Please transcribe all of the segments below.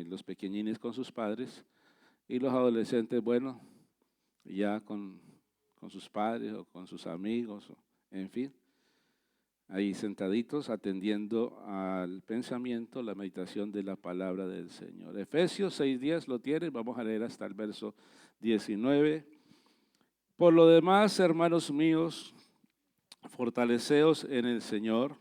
los pequeñines con sus padres y los adolescentes, bueno, ya con sus padres o con sus amigos, en fin, ahí sentaditos atendiendo al pensamiento, la meditación de la palabra del Señor. Efesios 6:10 lo tienen, vamos a leer hasta el verso 19. Por lo demás, hermanos míos, fortaleceos en el Señor,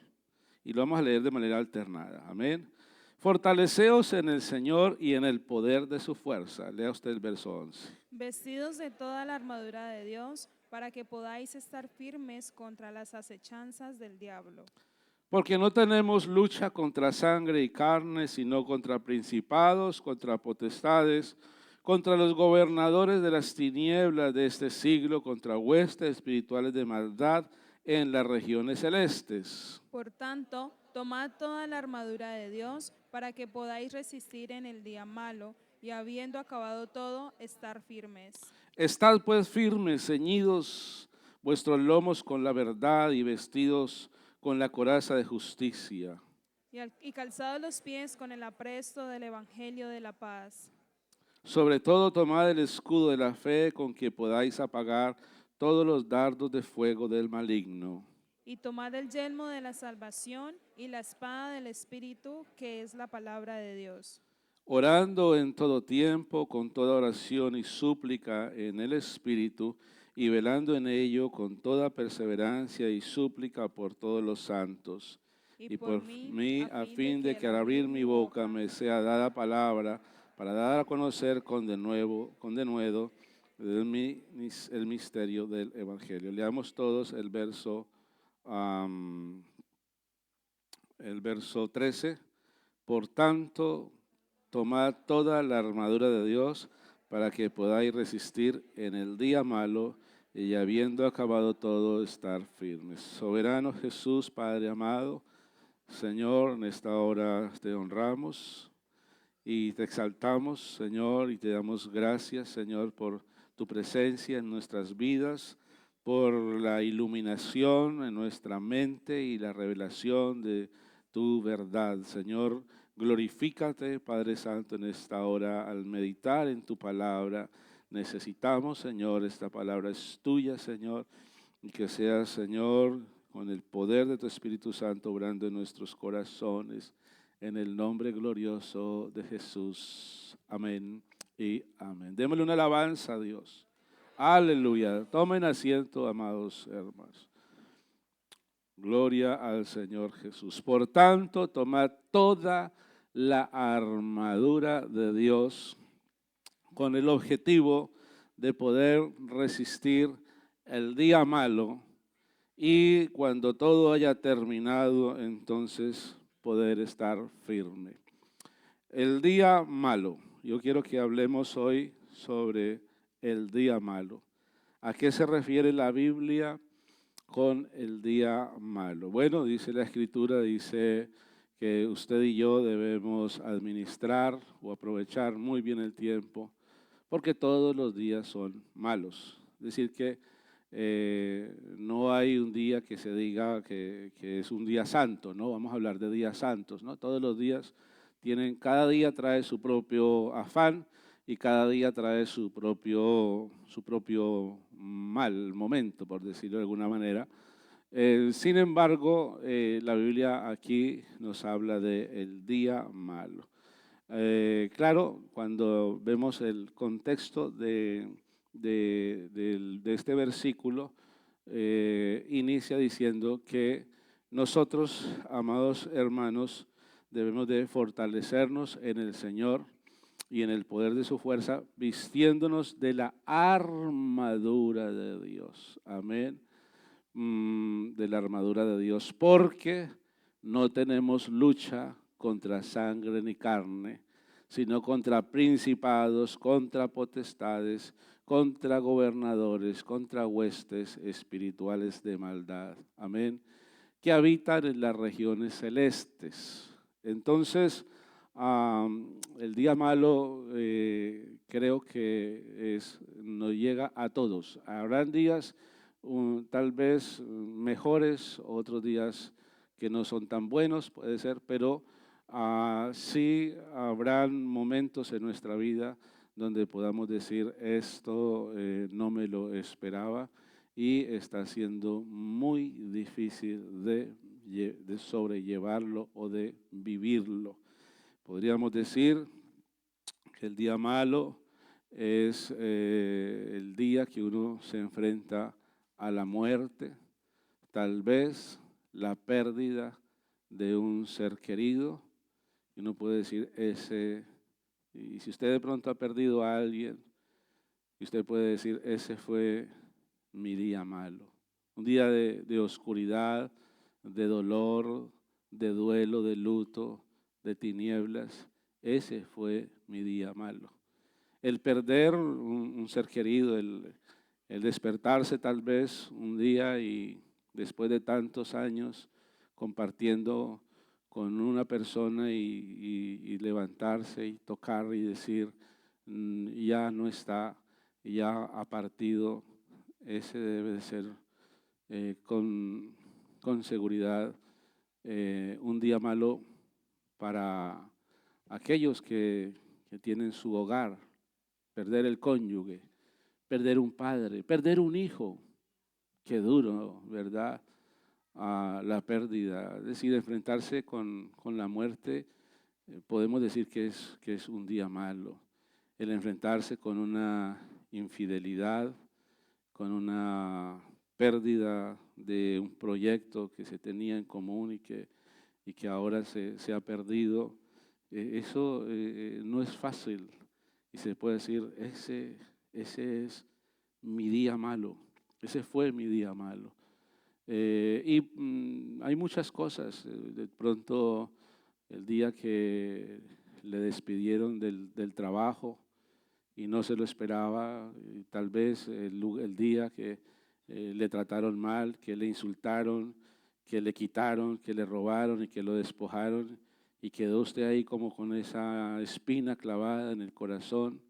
y lo vamos a leer de manera alternada, amén. Fortaleceos en el Señor y en el poder de su fuerza. Lea usted el verso 11. Vestidos de toda la armadura de Dios, para que podáis estar firmes contra las acechanzas del diablo. Porque no tenemos lucha contra sangre y carne, sino contra principados, contra potestades, contra los gobernadores de las tinieblas de este siglo, contra huestes espirituales de maldad en las regiones celestes. Por tanto, tomad toda la armadura de Dios, para que podáis resistir en el día malo, y habiendo acabado todo, estar firmes. Estad pues firmes, ceñidos vuestros lomos con la verdad y vestidos con la coraza de justicia. Y calzados los pies con el apresto del evangelio de la paz. Sobre todo tomad el escudo de la fe con que podáis apagar todos los dardos de fuego del maligno. Y tomad el yelmo de la salvación y la espada del Espíritu, que es la palabra de Dios. Orando en todo tiempo, con toda oración y súplica en el Espíritu, y velando en ello con toda perseverancia y súplica por todos los santos. Y por mí, a fin de que al abrir mi boca me sea dada palabra, para dar a conocer con denuedo el misterio del Evangelio. Leamos todos el verso 13. Por tanto, tomad toda la armadura de Dios para que podáis resistir en el día malo y habiendo acabado todo, estar firmes. Soberano Jesús, Padre amado, Señor, en esta hora te honramos y te exaltamos, Señor, y te damos gracias, Señor, por tu presencia en nuestras vidas, por la iluminación en nuestra mente y la revelación de tu verdad. Señor, glorifícate, Padre Santo, en esta hora al meditar en tu palabra. Necesitamos, Señor, esta palabra es tuya, Señor, y que seas, Señor, con el poder de tu Espíritu Santo obrando en nuestros corazones, en el nombre glorioso de Jesús. Amén y amén. Démosle una alabanza a Dios. Aleluya. Tomen asiento, amados hermanos. Gloria al Señor Jesús. Por tanto, tomad toda la armadura de Dios con el objetivo de poder resistir el día malo y cuando todo haya terminado, entonces poder estar firme. El día malo. Yo quiero que hablemos hoy sobre el día malo. ¿A qué se refiere la Biblia con el día malo? Bueno, dice la Escritura, dice que usted y yo debemos administrar o aprovechar muy bien el tiempo, porque todos los días son malos. Es decir, que no hay un día que se diga que es un día santo, ¿no? Vamos a hablar de días santos, ¿no? Todos los días cada día trae su propio afán y cada día trae su propio mal momento, por decirlo de alguna manera. Sin embargo, la Biblia aquí nos habla del día malo. Claro, cuando vemos el contexto de este versículo, inicia diciendo que nosotros, amados hermanos, debemos de fortalecernos en el Señor y en el poder de su fuerza, vistiéndonos de la armadura de Dios. Amén. De la armadura de Dios, porque no tenemos lucha contra sangre ni carne, sino contra principados, contra potestades, contra gobernadores, contra huestes espirituales de maldad. Amén. Que habitan en las regiones celestes. Entonces, el día malo creo que nos llega a todos. Habrán días tal vez mejores, otros días que no son tan buenos, puede ser, pero Sí habrán momentos en nuestra vida donde podamos decir, esto no me lo esperaba y está siendo muy difícil de sobrellevarlo o de vivirlo. Podríamos decir que el día malo es el día que uno se enfrenta a la muerte, tal vez la pérdida de un ser querido. Y uno puede decir, y si usted de pronto ha perdido a alguien, usted puede decir, ese fue mi día malo. Un día de oscuridad, de dolor, de duelo, de luto, de tinieblas. Ese fue mi día malo. El perder un ser querido, el despertarse tal vez un día y después de tantos años compartiendo con una persona y levantarse y tocar y decir, ya no está, ya ha partido, ese debe de ser con seguridad un día malo para aquellos que tienen su hogar, perder el cónyuge, perder un padre, perder un hijo. Qué duro, ¿verdad? La pérdida, es decir, enfrentarse con la muerte, podemos decir que es un día malo. El enfrentarse con una infidelidad, con una pérdida de un proyecto que se tenía en común y que ahora se ha perdido, eso no es fácil. Y se puede decir, ese es mi día malo, ese fue mi día malo. Hay muchas cosas. De pronto, el día que le despidieron del trabajo y no se lo esperaba, tal vez el día que le trataron mal, que le insultaron, que le quitaron, que le robaron y que lo despojaron y quedó usted ahí como con esa espina clavada en el corazón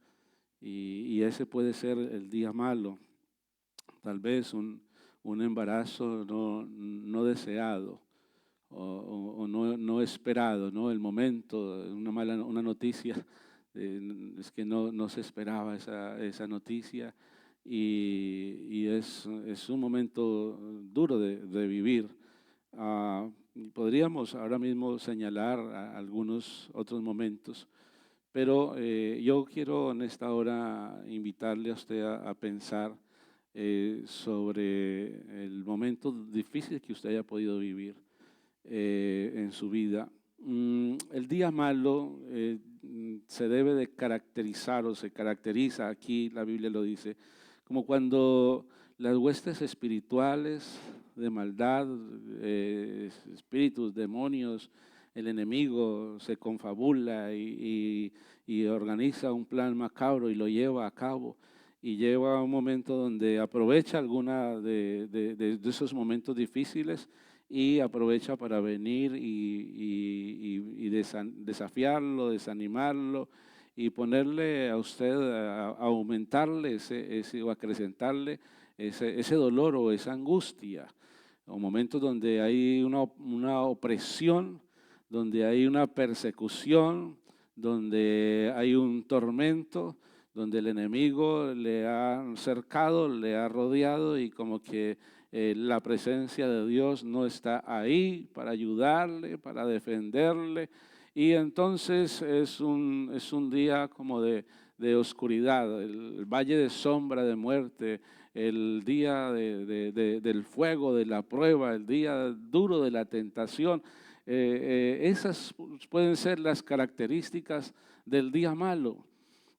y ese puede ser el día malo. Tal vez un embarazo no deseado o no esperado, ¿no? El momento, una noticia, es que no se esperaba esa noticia y es un momento duro de vivir. Podríamos ahora mismo señalar algunos otros momentos, pero yo quiero en esta hora invitarle a usted a pensar sobre el momento difícil que usted haya podido vivir en su vida. El día malo se debe de caracterizar o se caracteriza, aquí la Biblia lo dice, como cuando las huestes espirituales de maldad, espíritus, demonios, el enemigo se confabula y organiza un plan macabro y lo lleva a cabo y lleva a un momento donde aprovecha alguna de esos momentos difíciles y aprovecha para venir y desafiarlo, desanimarlo y ponerle a usted, a aumentarle o acrecentarle ese dolor o esa angustia, o momentos donde hay una opresión, donde hay una persecución, donde hay un tormento, donde el enemigo le ha cercado, le ha rodeado y como que la presencia de Dios no está ahí para ayudarle, para defenderle. Y entonces es un día como de oscuridad, el valle de sombra de muerte, el día del fuego, de la prueba, el día duro de la tentación. Esas pueden ser las características del día malo.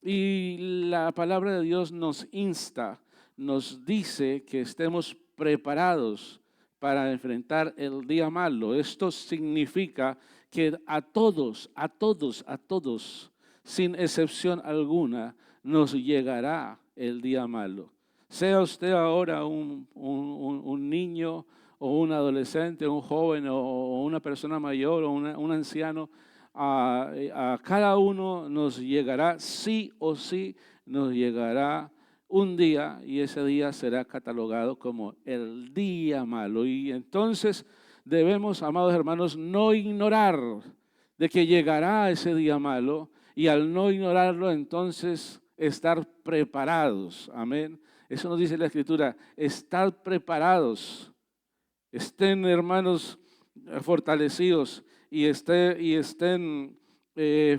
Y la palabra de Dios nos insta, nos dice que estemos preparados para enfrentar el día malo. Esto significa que a todos, sin excepción alguna, nos llegará el día malo. Sea usted ahora un niño o un adolescente, un joven o una persona mayor o un anciano, a cada uno nos llegará, sí o sí, nos llegará un día y ese día será catalogado como el día malo. Y entonces debemos, amados hermanos, no ignorar de que llegará ese día malo y al no ignorarlo, entonces estar preparados. Amén. Eso nos dice la Escritura, estar preparados. Estén, hermanos, fortalecidos y estén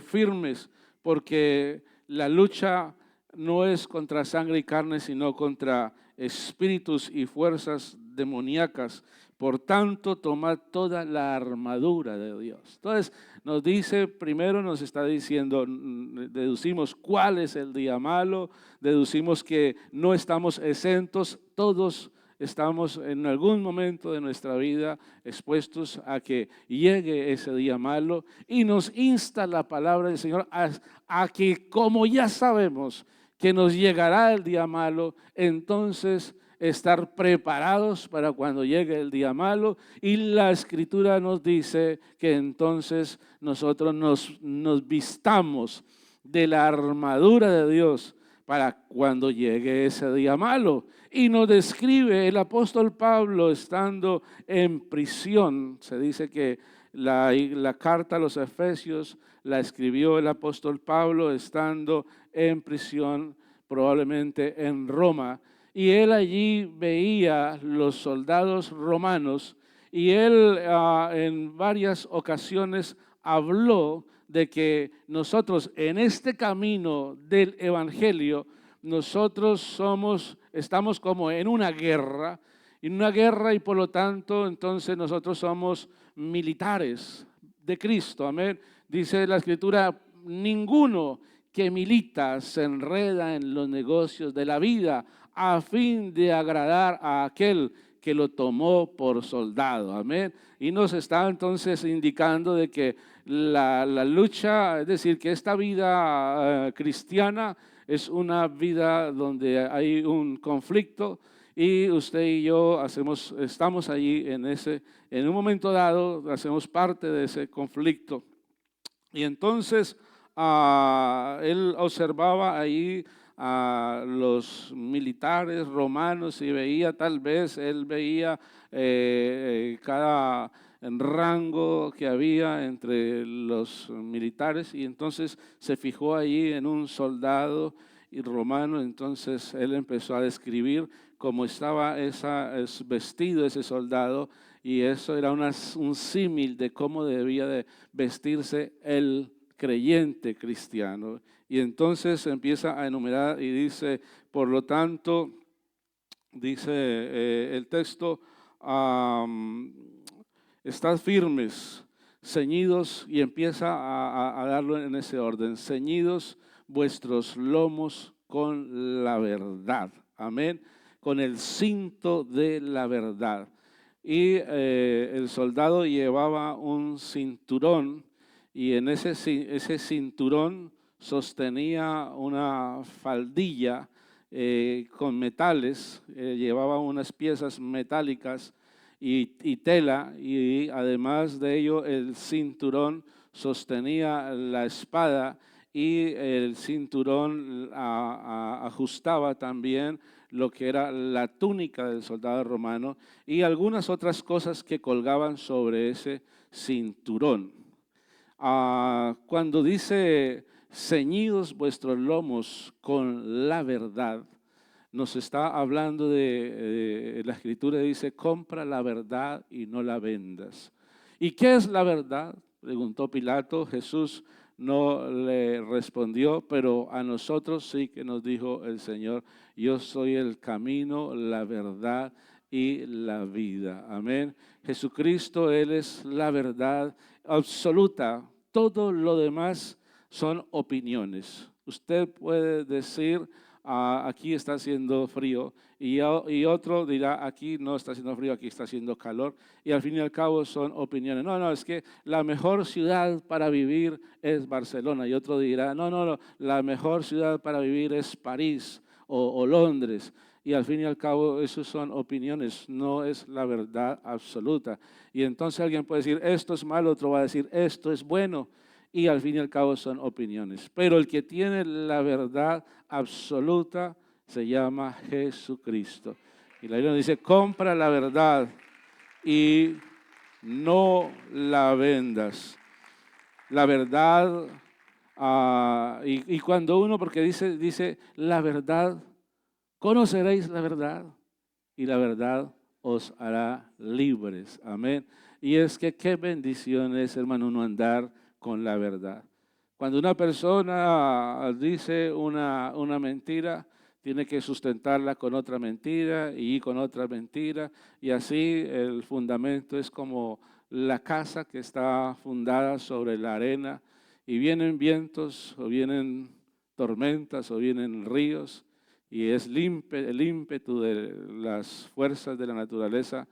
firmes, porque la lucha no es contra sangre y carne, sino contra espíritus y fuerzas demoníacas. Por tanto, tomad toda la armadura de Dios. Entonces, nos dice, primero nos está diciendo, deducimos cuál es el día malo, deducimos que no estamos exentos, todos estamos en algún momento de nuestra vida expuestos a que llegue ese día malo, y nos insta la palabra del Señor a que, como ya sabemos que nos llegará el día malo, entonces estar preparados para cuando llegue el día malo. Y la Escritura nos dice que entonces nosotros nos vistamos de la armadura de Dios para cuando llegue ese día malo. Y nos describe el apóstol Pablo estando en prisión. Se dice que la carta a los Efesios la escribió el apóstol Pablo estando en prisión, probablemente en Roma. Y él allí veía los soldados romanos, y él en varias ocasiones habló de que nosotros en este camino del evangelio, nosotros estamos como en una guerra, y por lo tanto entonces nosotros somos militares de Cristo. Amén. Dice la Escritura, ninguno que milita se enreda en los negocios de la vida a fin de agradar a aquel que lo tomó por soldado. Amén. Y nos está entonces indicando de que la lucha, es decir, que esta vida cristiana es una vida donde hay un conflicto, y usted y yo estamos allí en un momento dado, hacemos parte de ese conflicto. Y entonces él observaba ahí a los militares romanos y él veía cada rango que había entre los militares, y entonces se fijó allí en un soldado romano. Entonces él empezó a describir cómo estaba vestido ese soldado, y eso era un símil de cómo debía de vestirse el creyente cristiano. Y entonces empieza a enumerar y dice, por lo tanto, dice el texto, estad firmes, ceñidos, y empieza a darlo en ese orden, ceñidos vuestros lomos con la verdad. Amén. Con el cinto de la verdad. Y el soldado llevaba un cinturón, y en ese cinturón sostenía una faldilla con metales, llevaba unas piezas metálicas y tela, y además de ello el cinturón sostenía la espada, y el cinturón ajustaba también lo que era la túnica del soldado romano y algunas otras cosas que colgaban sobre ese cinturón. Cuando dice ceñidos vuestros lomos con la verdad, nos está hablando de la Escritura dice, compra la verdad y no la vendas. ¿Y qué es la verdad?, preguntó Pilato. Jesús no le respondió, pero a nosotros sí que nos dijo el Señor, yo soy el camino, la verdad y la vida. Amén. Jesucristo, Él es la verdad absoluta. Todo lo demás son opiniones. Usted puede decir, aquí está haciendo frío, y otro dirá, aquí no está haciendo frío, aquí está haciendo calor, y al fin y al cabo son opiniones. No, es que la mejor ciudad para vivir es Barcelona, y otro dirá, no, la mejor ciudad para vivir es París o Londres, y al fin y al cabo esos son opiniones, no es la verdad absoluta. Y entonces alguien puede decir, esto es malo, otro va a decir, esto es bueno, y al fin y al cabo son opiniones. Pero el que tiene la verdad absoluta se llama Jesucristo. Y la Biblia dice, compra la verdad y no la vendas. La verdad, y cuando uno, porque dice la verdad, conoceréis la verdad y la verdad os hará libres. Amén. Y es que qué bendición es, hermano, uno andar con la verdad. Cuando una persona dice una mentira, tiene que sustentarla con otra mentira y con otra mentira. Y así el fundamento es como la casa que está fundada sobre la arena y vienen vientos o vienen tormentas o vienen ríos y es el ímpetu de las fuerzas de la naturaleza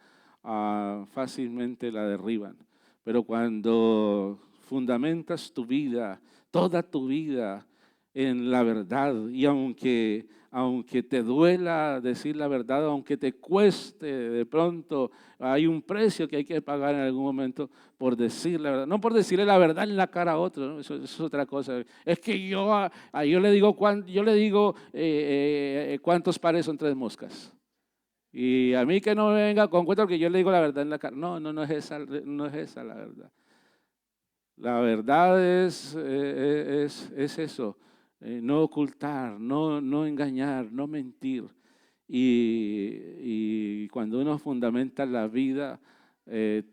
fácilmente la derriban. Pero cuando fundamentas tu vida, toda tu vida en la verdad, y aunque te duela decir la verdad, aunque te cueste de pronto, hay un precio que hay que pagar en algún momento por decir la verdad, no por decirle la verdad en la cara a otro, ¿no? Eso es otra cosa. Es que yo le digo, cuántos pares son 3 moscas. Y a mí que no me venga con cuenta que yo le digo la verdad en la cara. No, no es esa la verdad. La verdad es eso, no ocultar, no engañar, no mentir. Y cuando uno fundamenta la vida,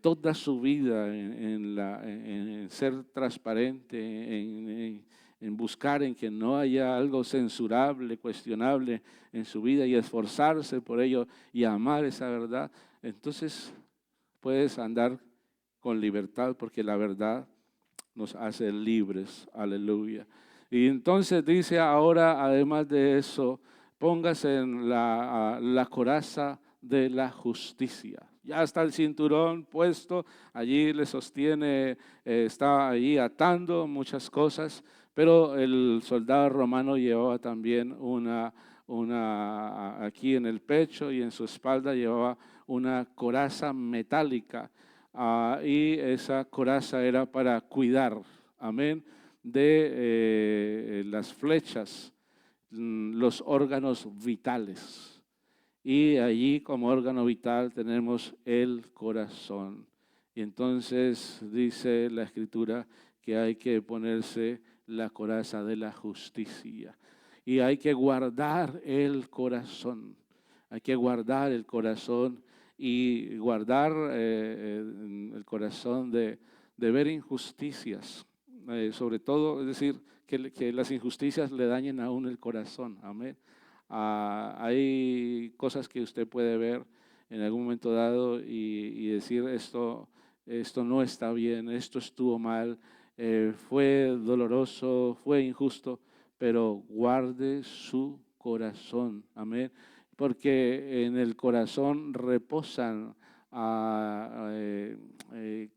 toda su vida en ser transparente, en buscar en que no haya algo censurable, cuestionable en su vida y esforzarse por ello y amar esa verdad, entonces puedes andar con libertad porque la verdad nos hace libres, aleluya. Y entonces dice ahora, además de eso, póngase en la coraza de la justicia. Ya está el cinturón puesto, allí le sostiene, está allí atando muchas cosas, pero el soldado romano llevaba también aquí en el pecho y en su espalda llevaba una coraza metálica. Y esa coraza era para cuidar, amén, de las flechas, los órganos vitales. Y allí como órgano vital tenemos el corazón. Y entonces dice la Escritura que hay que ponerse la coraza de la justicia. Y hay que guardar el corazón. Hay que guardar el corazón y guardar el corazón de ver injusticias. Sobre todo, es decir, que las injusticias le dañen aún el corazón. Amén. Hay cosas que usted puede ver en algún momento dado y decir esto no está bien, esto estuvo mal, fue doloroso, fue injusto, pero guarde su corazón, amén, porque en el corazón reposan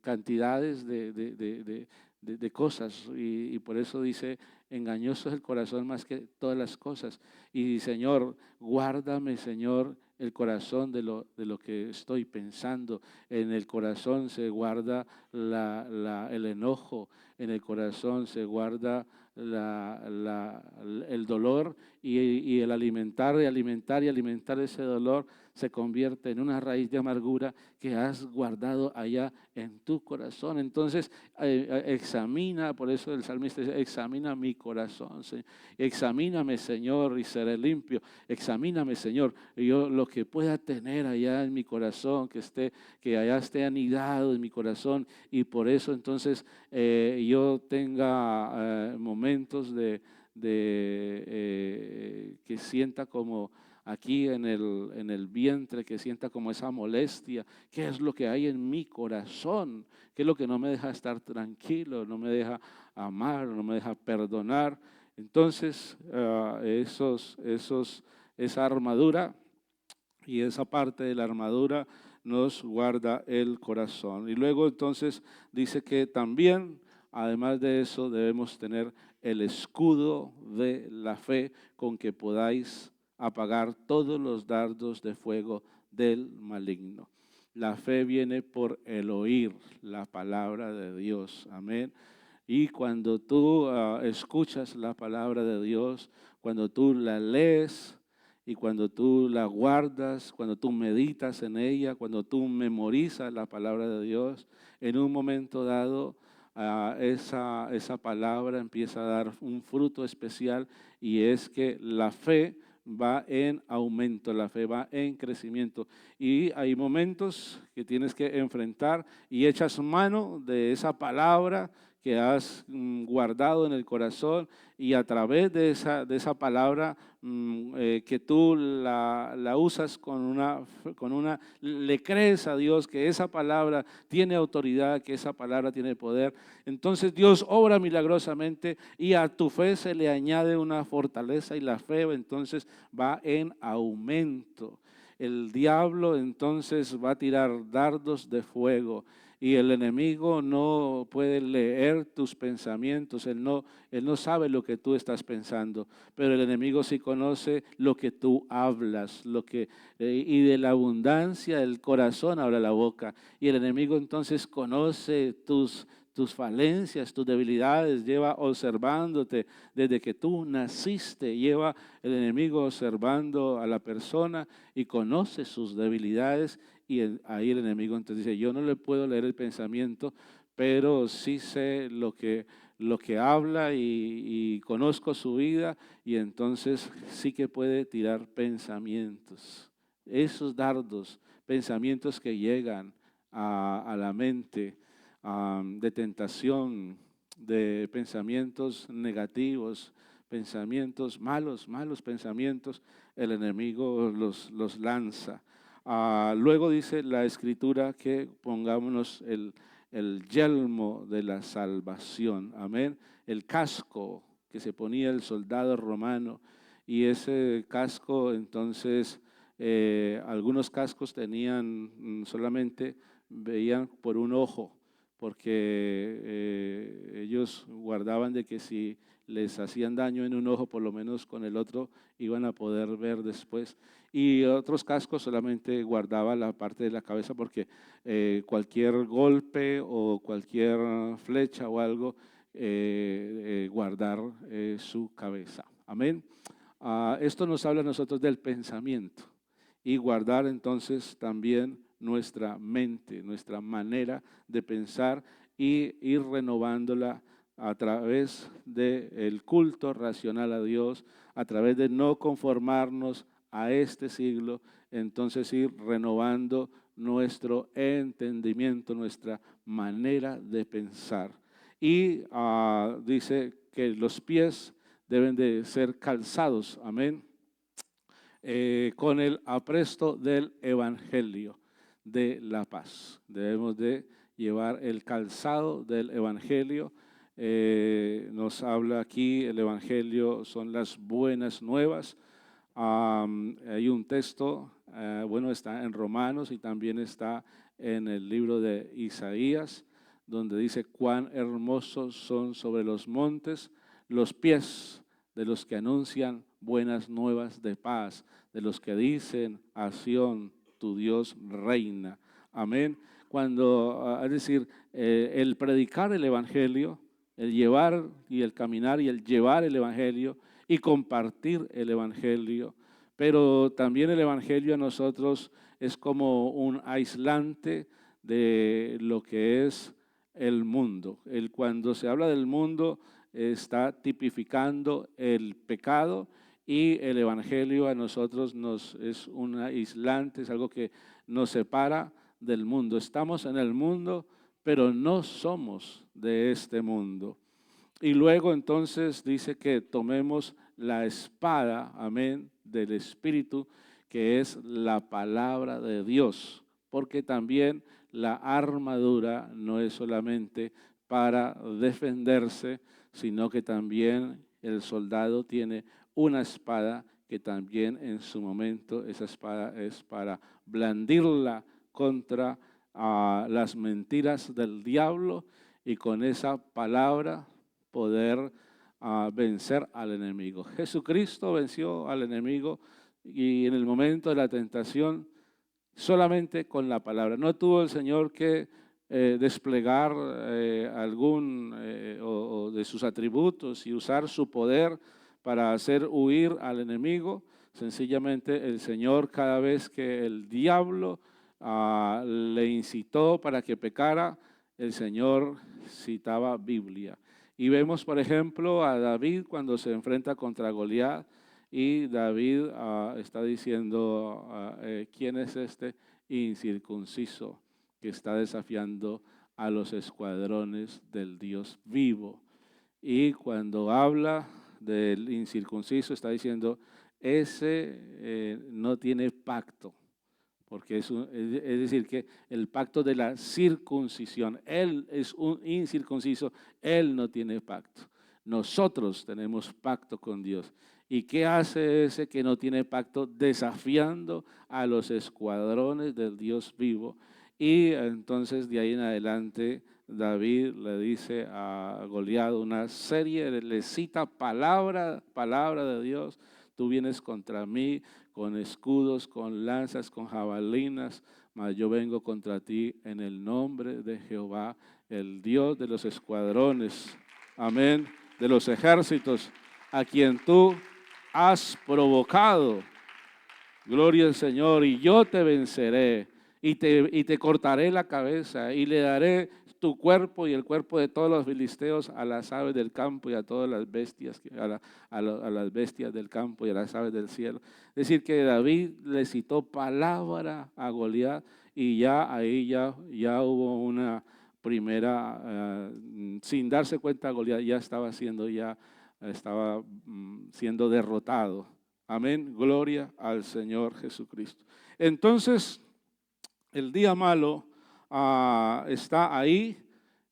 cantidades de cosas y por eso dice, engañoso es el corazón más que todas las cosas. Y Señor, guárdame, Señor, el corazón de lo que estoy pensando. En el corazón se guarda el enojo, en el corazón se guarda el dolor y el alimentar y alimentar y alimentar ese dolor se convierte en una raíz de amargura que has guardado allá en tu corazón. Entonces, examina, por eso el salmista dice, examina mi corazón, Señor. Examíname, Señor, y seré limpio. Examíname, Señor, y yo lo que pueda tener allá en mi corazón, que allá esté anidado en mi corazón, y por eso entonces yo tenga momentos que sienta como aquí en el vientre, que sienta como esa molestia, qué es lo que hay en mi corazón, qué es lo que no me deja estar tranquilo, no me deja amar, no me deja perdonar. Entonces, esa armadura y esa parte de la armadura nos guarda el corazón. Y luego entonces dice que también, además de eso, debemos tener el escudo de la fe con que podáis apagar todos los dardos de fuego del maligno. La fe viene por el oír la palabra de Dios. Amén. Y cuando tú escuchas la palabra de Dios, cuando tú la lees y cuando tú la guardas, cuando tú meditas en ella, cuando tú memorizas la palabra de Dios, en un momento dado esa palabra empieza a dar un fruto especial, y es que la fe va en aumento, la fe va en crecimiento. Y hay momentos que tienes que enfrentar y echas mano de esa palabra que has guardado en el corazón, y a través de esa palabra que tú la usas le crees a Dios que esa palabra tiene autoridad, que esa palabra tiene poder. Entonces Dios obra milagrosamente y a tu fe se le añade una fortaleza, y la fe entonces va en aumento. El diablo entonces va a tirar dardos de fuego, y el enemigo no puede leer tus pensamientos. Él no sabe lo que tú estás pensando, pero el enemigo sí conoce lo que tú hablas, y de la abundancia del corazón habla la boca. Y el enemigo entonces conoce tus falencias, tus debilidades, lleva observándote desde que tú naciste, lleva el enemigo observando a la persona y conoce sus debilidades. Y ahí el enemigo entonces dice: yo no le puedo leer el pensamiento, pero sí sé lo que habla, y conozco su vida, y entonces sí que puede tirar pensamientos. Esos dardos, pensamientos que llegan a la mente, de tentación, de pensamientos negativos, pensamientos malos pensamientos, el enemigo los lanza. Luego dice la Escritura que pongámonos el yelmo de la salvación, amén, el casco que se ponía el soldado romano. Y ese casco entonces, algunos cascos tenían solamente, veían por un ojo, porque ellos guardaban de que si les hacían daño en un ojo, por lo menos con el otro iban a poder ver después. Y otros cascos solamente guardaba la parte de la cabeza, porque cualquier golpe o cualquier flecha o algo, guardar su cabeza. Amén. Esto nos habla a nosotros del pensamiento, y guardar entonces también nuestra mente, nuestra manera de pensar, y ir renovándola a través del culto racional a Dios, a través de no conformarnos a este siglo, entonces ir renovando nuestro entendimiento, nuestra manera de pensar. Y dice que los pies deben de ser calzados, amén, con el apresto del evangelio de la paz. Debemos de llevar el calzado del evangelio. Nos habla aquí, el evangelio son las buenas nuevas. Hay un texto, bueno, está en Romanos y también está en el libro de Isaías, donde dice: cuán hermosos son sobre los montes los pies de los que anuncian buenas nuevas de paz, de los que dicen: a Sión, tu Dios reina. Amén. Cuando, es decir, el predicar el evangelio, el llevar y el caminar y el llevar el evangelio y compartir el evangelio, pero también el evangelio a nosotros es como un aislante de lo que es el mundo. Cuando se habla del mundo, está tipificando el pecado, y el evangelio a nosotros es un aislante, es algo que nos separa del mundo. Estamos en el mundo, pero no somos de este mundo. Y luego entonces dice que tomemos la espada, amén, del Espíritu, que es la palabra de Dios, porque también la armadura no es solamente para defenderse, sino que también el soldado tiene una espada, que también en su momento esa espada es para blandirla contra las mentiras del diablo, y con esa palabra poder vencer al enemigo. Jesucristo venció al enemigo, y en el momento de la tentación, solamente con la palabra. No tuvo el Señor que desplegar algún o de sus atributos y usar su poder para hacer huir al enemigo. Sencillamente el Señor, cada vez que el diablo le incitó para que pecara, el Señor citaba Biblia. Y vemos, por ejemplo, a David cuando se enfrenta contra Goliat, y David está diciendo, ¿quién es este incircunciso que está desafiando a los escuadrones del Dios vivo? Y cuando habla del incircunciso está diciendo, ese no tiene pacto, porque es decir, que el pacto de la circuncisión, él es un incircunciso, él no tiene pacto. Nosotros tenemos pacto con Dios. ¿Y qué hace ese que no tiene pacto? Desafiando a los escuadrones del Dios vivo. Y entonces de ahí en adelante David le dice a Goliat una serie, le cita palabra de Dios. Tú vienes contra mí con escudos, con lanzas, con jabalinas, mas yo vengo contra ti en el nombre de Jehová, el Dios de los escuadrones, amén, de los ejércitos, a quien tú has provocado. Gloria al Señor, y yo te venceré, y te cortaré la cabeza, y le daré tu cuerpo y el cuerpo de todos los filisteos a las aves del campo y a todas las bestias, a las bestias del campo y a las aves del cielo. Es decir, que David le citó palabra a Goliat, y ya ahí ya hubo una primera, sin darse cuenta, Goliat ya estaba siendo derrotado. Amén, gloria al Señor Jesucristo. Entonces, el día malo está ahí,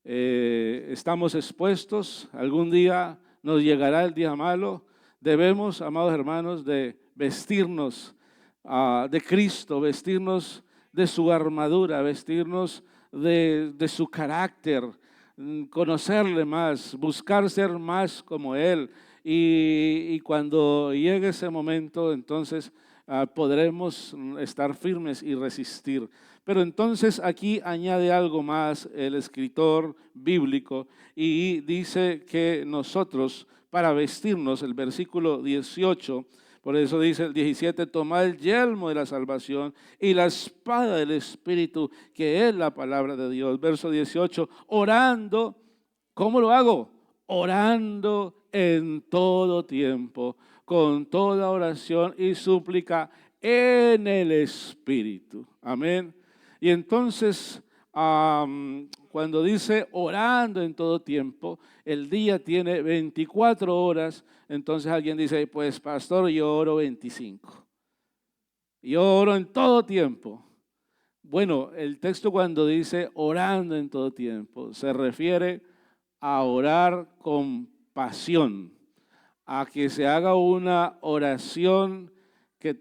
estamos expuestos, algún día nos llegará el día malo. Debemos, amados hermanos, de vestirnos de Cristo, vestirnos de su armadura, vestirnos de su carácter, conocerle más, buscar ser más como Él. Y cuando llegue ese momento, entonces podremos estar firmes y resistir. Pero entonces aquí añade algo más el escritor bíblico y dice que nosotros, para vestirnos, el versículo 18, por eso dice el 17, tomad el yelmo de la salvación y la espada del Espíritu, que es la palabra de Dios. Verso 18, orando, ¿cómo lo hago? Orando en todo tiempo, con toda oración y súplica en el Espíritu. Amén. Y entonces, cuando dice orando en todo tiempo, el día tiene 24 horas, entonces alguien dice, pues pastor, yo oro 25. Yo oro en todo tiempo. Bueno, el texto cuando dice orando en todo tiempo, se refiere a orar con pasión, a que se haga una oración que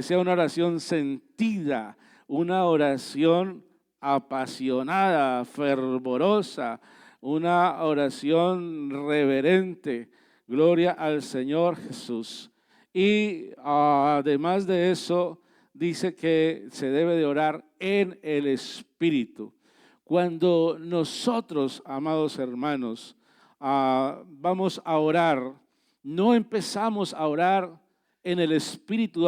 sea una oración sentida, una oración apasionada, fervorosa, una oración reverente. Gloria al Señor Jesús. Y además de eso, dice que se debe de orar en el Espíritu. Cuando nosotros, amados hermanos, vamos a orar, no empezamos a orar en el Espíritu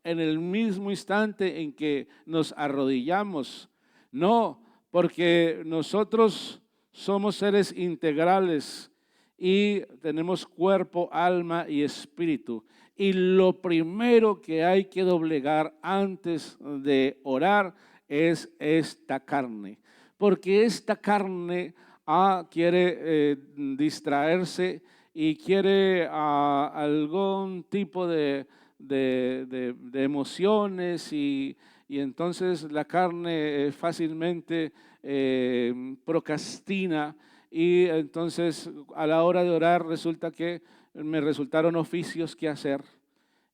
en el mismo instante en que nos arrodillamos. No, porque nosotros somos seres integrales y tenemos cuerpo, alma y espíritu. Y lo primero que hay que doblegar antes de orar es esta carne, porque esta carne quiere distraerse y quiere algún tipo de emociones y entonces la carne fácilmente procrastina, y entonces a la hora de orar resulta que me resultaron oficios que hacer,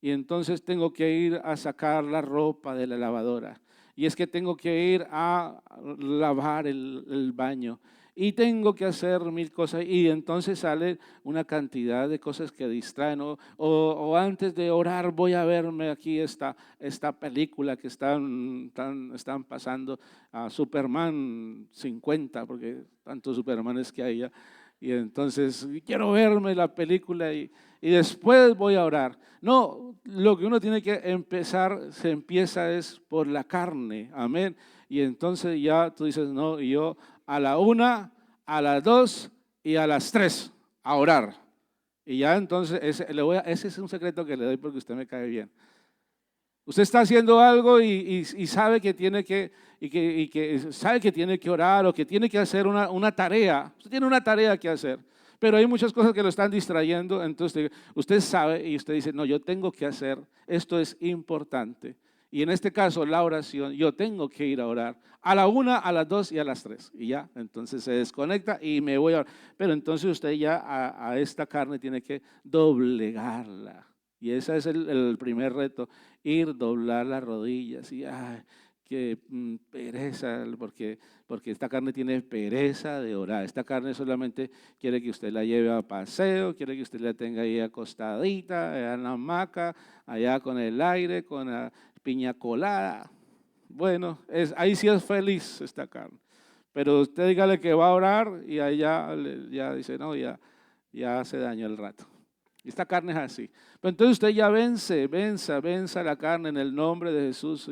y entonces tengo que ir a sacar la ropa de la lavadora, y es que tengo que ir a lavar el baño, y tengo que hacer mil cosas, y entonces sale una cantidad de cosas que distraen, o antes de orar voy a verme aquí esta película que están pasando, a Superman 50, porque tantos Supermanes que hay ya, y entonces quiero verme la película y después voy a orar. No, lo que uno tiene que empezar, se empieza es por la carne, amén. Y entonces ya tú dices, no, y yo a la 1, a las 2 y a las 3 a orar. Y ya entonces, ese es un secreto que le doy porque usted me cae bien. Usted está haciendo algo y sabe que tiene que sabe que tiene que orar o que tiene que hacer una tarea. Usted tiene una tarea que hacer, pero hay muchas cosas que lo están distrayendo. Entonces usted sabe y usted dice, no, yo tengo que hacer, esto es importante. Y en este caso, la oración, yo tengo que ir a orar a la 1, a las 2 y a las 3. Y ya, entonces se desconecta y me voy a orar. Pero entonces usted ya a esta carne tiene que doblegarla. Y ese es el primer reto, ir, doblar las rodillas. Y ay, qué pereza, porque esta carne tiene pereza de orar. Esta carne solamente quiere que usted la lleve a paseo, quiere que usted la tenga ahí acostadita, allá en la hamaca, allá con el aire, con la piña colada. Bueno, ahí sí es feliz esta carne. Pero usted dígale que va a orar y allá ya dice, no, ya se dañó el rato. Esta carne es así. Pero entonces usted ya venza la carne en el nombre de Jesús.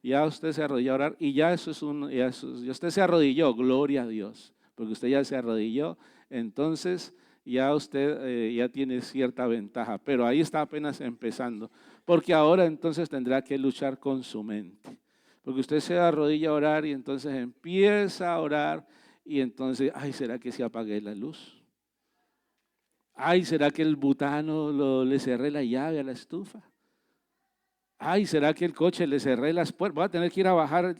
Ya usted se arrodilló a orar y ya usted se arrodilló, gloria a Dios. Porque usted ya se arrodilló, entonces ya usted ya tiene cierta ventaja. Pero ahí está apenas empezando. Porque ahora entonces tendrá que luchar con su mente. Porque usted se arrodilla a orar y entonces empieza a orar y entonces, ay, ¿será que se apague la luz? Ay, ¿será que el butano le cerré la llave a la estufa? Ay, ¿será que el coche le cerré las puertas? Voy a tener que ir a bajar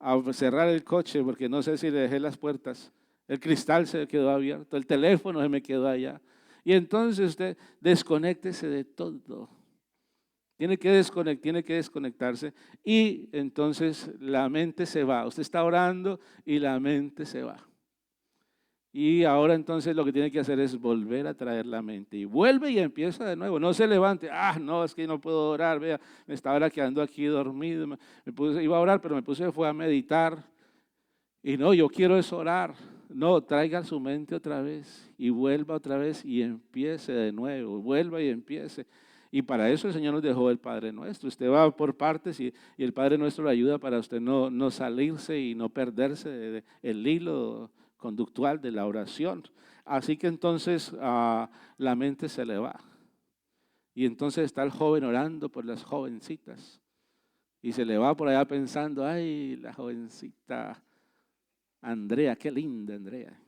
a cerrar el coche porque no sé si le dejé las puertas. El cristal se quedó abierto, el teléfono se me quedó allá. Y entonces usted desconéctese de todo. Tiene que desconectarse y entonces la mente se va. Usted está orando y la mente se va. Y ahora entonces lo que tiene que hacer es volver a traer la mente. Y vuelve y empieza de nuevo. No se levante. No, es que no puedo orar. Vea, me estaba quedando aquí dormido. Iba a orar, pero fue a meditar. Y no, yo quiero es orar. No, traiga su mente otra vez. Y vuelva otra vez y empiece de nuevo. Vuelva y empiece. Y para eso el Señor nos dejó el Padre Nuestro. Usted va por partes y el Padre Nuestro le ayuda para usted no salirse y no perderse del hilo conductual de la oración. Así que entonces la mente se le va. Y entonces está el joven orando por las jovencitas. Y se le va por allá pensando, ay, la jovencita Andrea, qué linda Andrea.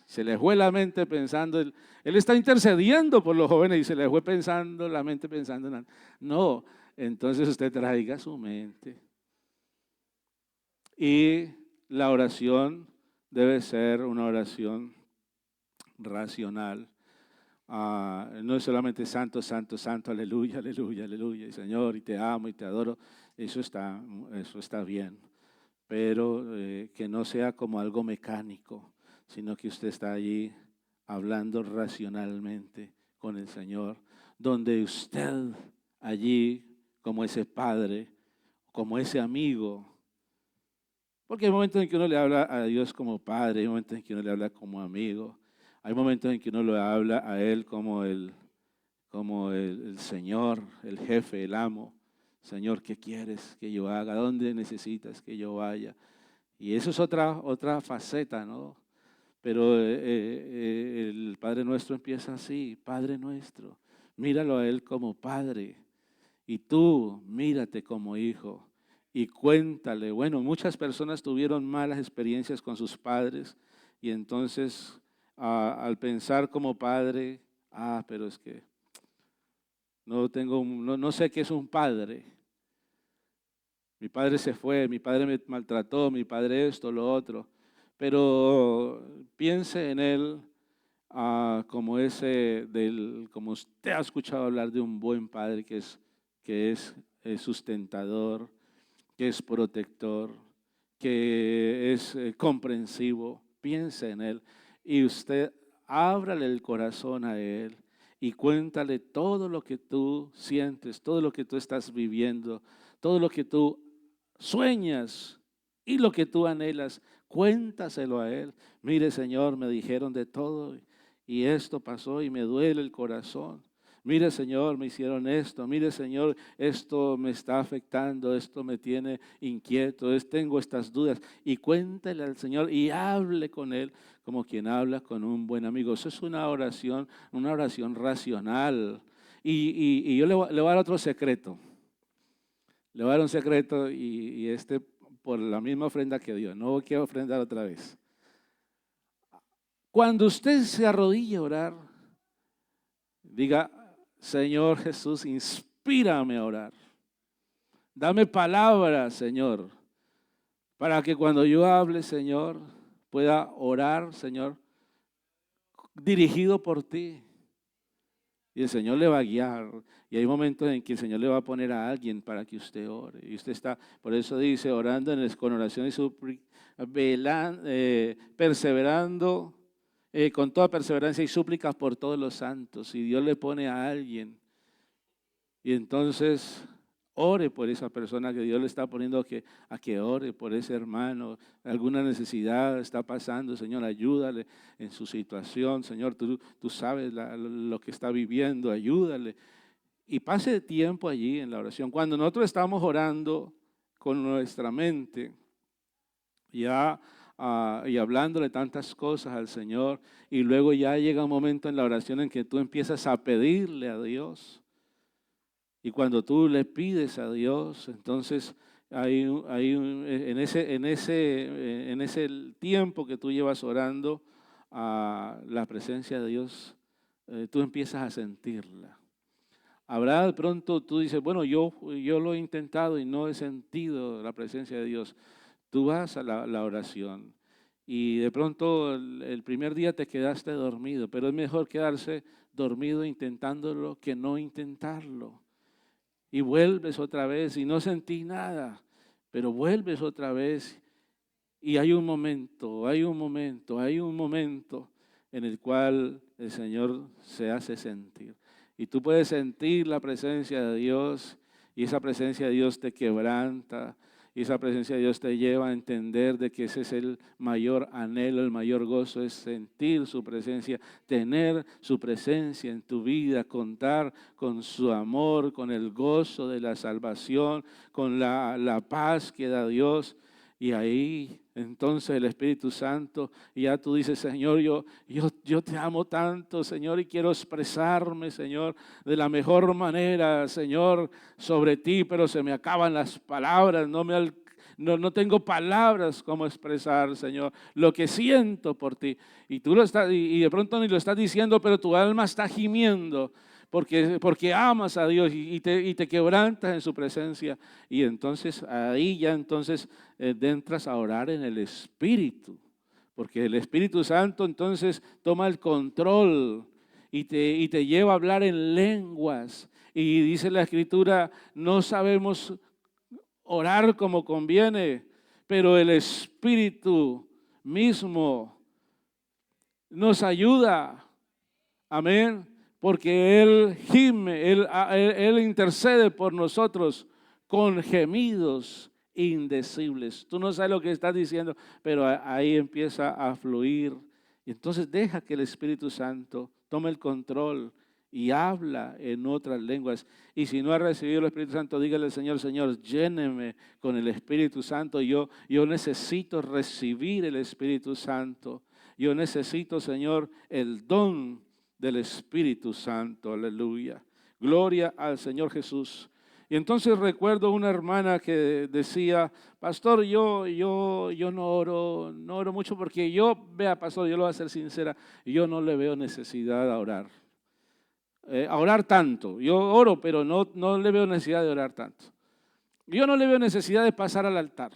Se le fue la mente pensando, él está intercediendo por los jóvenes y se le fue pensando, la mente pensando en no, entonces usted traiga su mente. Y la oración debe ser una oración racional. No es solamente santo, santo, santo, aleluya, aleluya, aleluya, y Señor, y te amo y te adoro. Eso está bien, pero que no sea como algo mecánico, sino que usted está allí hablando racionalmente con el Señor, donde usted allí, como ese padre, como ese amigo, porque hay momentos en que uno le habla a Dios como padre, hay momentos en que uno le habla como amigo, hay momentos en que uno le habla a Él como el Señor, el jefe, el amo. Señor, ¿qué quieres que yo haga? ¿Dónde necesitas que yo vaya? Y eso es otra faceta, ¿no? Pero el Padre Nuestro empieza así, Padre Nuestro, míralo a Él como Padre y tú mírate como hijo y cuéntale. Bueno, muchas personas tuvieron malas experiencias con sus padres y entonces al pensar como padre, pero es que no sé qué es un padre. Mi padre se fue, mi padre me maltrató, mi padre esto, lo otro. Pero piense en él como como usted ha escuchado hablar de un buen padre que es sustentador, que es protector, que es comprensivo. Piense en él y usted ábrale el corazón a él y cuéntale todo lo que tú sientes, todo lo que tú estás viviendo, todo lo que tú sueñas y lo que tú anhelas, cuéntaselo a Él. Mire, Señor, me dijeron de todo y esto pasó y me duele el corazón. Mire, Señor, me hicieron esto. Mire, Señor, esto me está afectando, esto me tiene inquieto, tengo estas dudas. Y cuéntele al Señor y hable con Él como quien habla con un buen amigo. Eso es una oración racional. Y yo le voy a dar otro secreto. Le voy a dar un secreto y por la misma ofrenda que dio. No quiero ofrendar otra vez. Cuando usted se arrodille a orar, diga, Señor Jesús, inspírame a orar. Dame palabras, Señor, para que cuando yo hable, Señor, pueda orar, Señor, dirigido por ti. Y el Señor le va a guiar. Y hay momentos en que el Señor le va a poner a alguien para que usted ore. Y usted está, por eso dice, orando con oración y súplica, perseverando con toda perseverancia y súplicas por todos los santos. Y Dios le pone a alguien. Y entonces ore por esa persona que Dios le está poniendo a que ore por ese hermano. Alguna necesidad está pasando, Señor, ayúdale en su situación. Señor, tú sabes lo que está viviendo, ayúdale. Y pase tiempo allí en la oración. Cuando nosotros estamos orando con nuestra mente, y hablándole tantas cosas al Señor, y luego ya llega un momento en la oración en que tú empiezas a pedirle a Dios. Y cuando tú le pides a Dios, entonces en ese tiempo que tú llevas orando, la presencia de Dios, tú empiezas a sentirla. Habrá de pronto, tú dices, bueno, yo lo he intentado y no he sentido la presencia de Dios. Tú vas a la oración y de pronto el primer día te quedaste dormido, pero es mejor quedarse dormido intentándolo que no intentarlo. Y vuelves otra vez y no sentí nada, pero vuelves otra vez y hay un momento en el cual el Señor se hace sentir. Y tú puedes sentir la presencia de Dios y esa presencia de Dios te quebranta. Y esa presencia de Dios te lleva a entender de que ese es el mayor anhelo, el mayor gozo, es sentir su presencia, tener su presencia en tu vida, contar con su amor, con el gozo de la salvación, con la paz que da Dios. Y ahí entonces el Espíritu Santo, y ya tú dices, Señor, yo te amo tanto, Señor, y quiero expresarme, Señor, de la mejor manera, Señor, sobre ti, pero se me acaban las palabras, no tengo palabras como expresar, Señor, lo que siento por ti. Y tú y de pronto ni lo estás diciendo, pero tu alma está gimiendo. Porque amas a Dios y te quebrantas en su presencia. Y entonces ahí ya entras a orar en el Espíritu. Porque el Espíritu Santo entonces toma el control y te lleva a hablar en lenguas. Y dice la Escritura, no sabemos orar como conviene, pero el Espíritu mismo nos ayuda. Amén. Porque Él gime, Él intercede por nosotros con gemidos indecibles. Tú no sabes lo que estás diciendo, pero ahí empieza a fluir. Y entonces deja que el Espíritu Santo tome el control y habla en otras lenguas. Y si no ha recibido el Espíritu Santo, dígale al Señor, Señor, lléneme con el Espíritu Santo. Yo necesito recibir el Espíritu Santo. Yo necesito, Señor, el don del Espíritu Santo, aleluya. Gloria al Señor Jesús. Y entonces recuerdo una hermana que decía, pastor, yo no oro mucho porque pastor, yo lo voy a ser sincera, yo no le veo necesidad a orar tanto. Yo oro, pero no le veo necesidad de orar tanto. Yo no le veo necesidad de pasar al altar.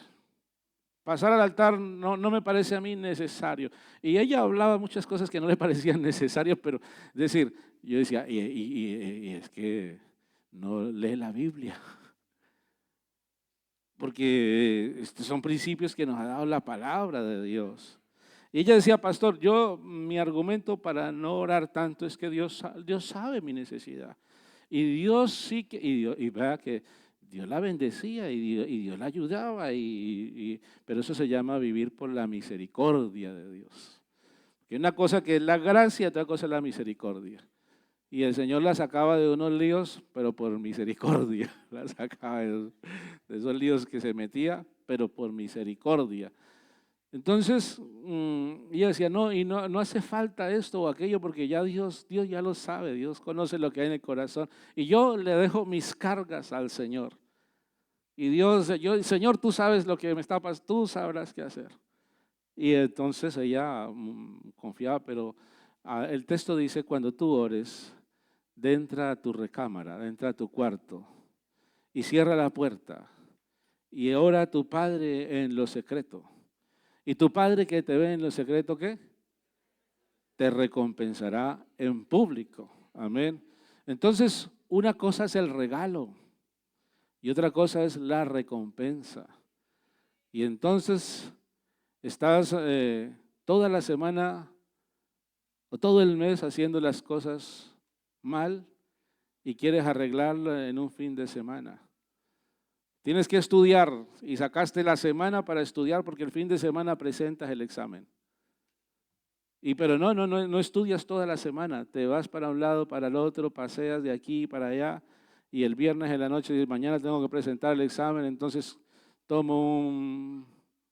Pasar al altar no me parece a mí necesario. Y ella hablaba muchas cosas que no le parecían necesarias, pero es decir, yo decía, y es que no lee la Biblia. Porque estos son principios que nos ha dado la palabra de Dios. Y ella decía, pastor, mi argumento para no orar tanto es que Dios sabe mi necesidad. Y Dios sí que, y vea que Dios la bendecía y Dios la ayudaba, pero eso se llama vivir por la misericordia de Dios. Que una cosa que es la gracia, otra cosa es la misericordia. Y el Señor la sacaba de unos líos, pero por misericordia. La sacaba de esos líos que se metía, pero por misericordia. Entonces, ella decía, no, y no hace falta esto o aquello, porque ya Dios ya lo sabe, Dios conoce lo que hay en el corazón. Y yo le dejo mis cargas al Señor. Y Señor, tú sabes lo que me está pasando, tú sabrás qué hacer. Y entonces ella confiaba, pero el texto dice, cuando tú ores, entra a tu recámara, entra a tu cuarto y cierra la puerta y ora a tu Padre en lo secreto. Y tu Padre que te ve en lo secreto, ¿qué? Te recompensará en público. Amén. Entonces, una cosa es el regalo y otra cosa es la recompensa. Y entonces estás toda la semana o todo el mes haciendo las cosas mal y quieres arreglarlo en un fin de semana. Tienes que estudiar y sacaste la semana para estudiar porque el fin de semana presentas el examen. Pero no estudias toda la semana, te vas para un lado, para el otro, paseas de aquí para allá y el viernes en la noche dices, mañana tengo que presentar el examen, entonces tomo un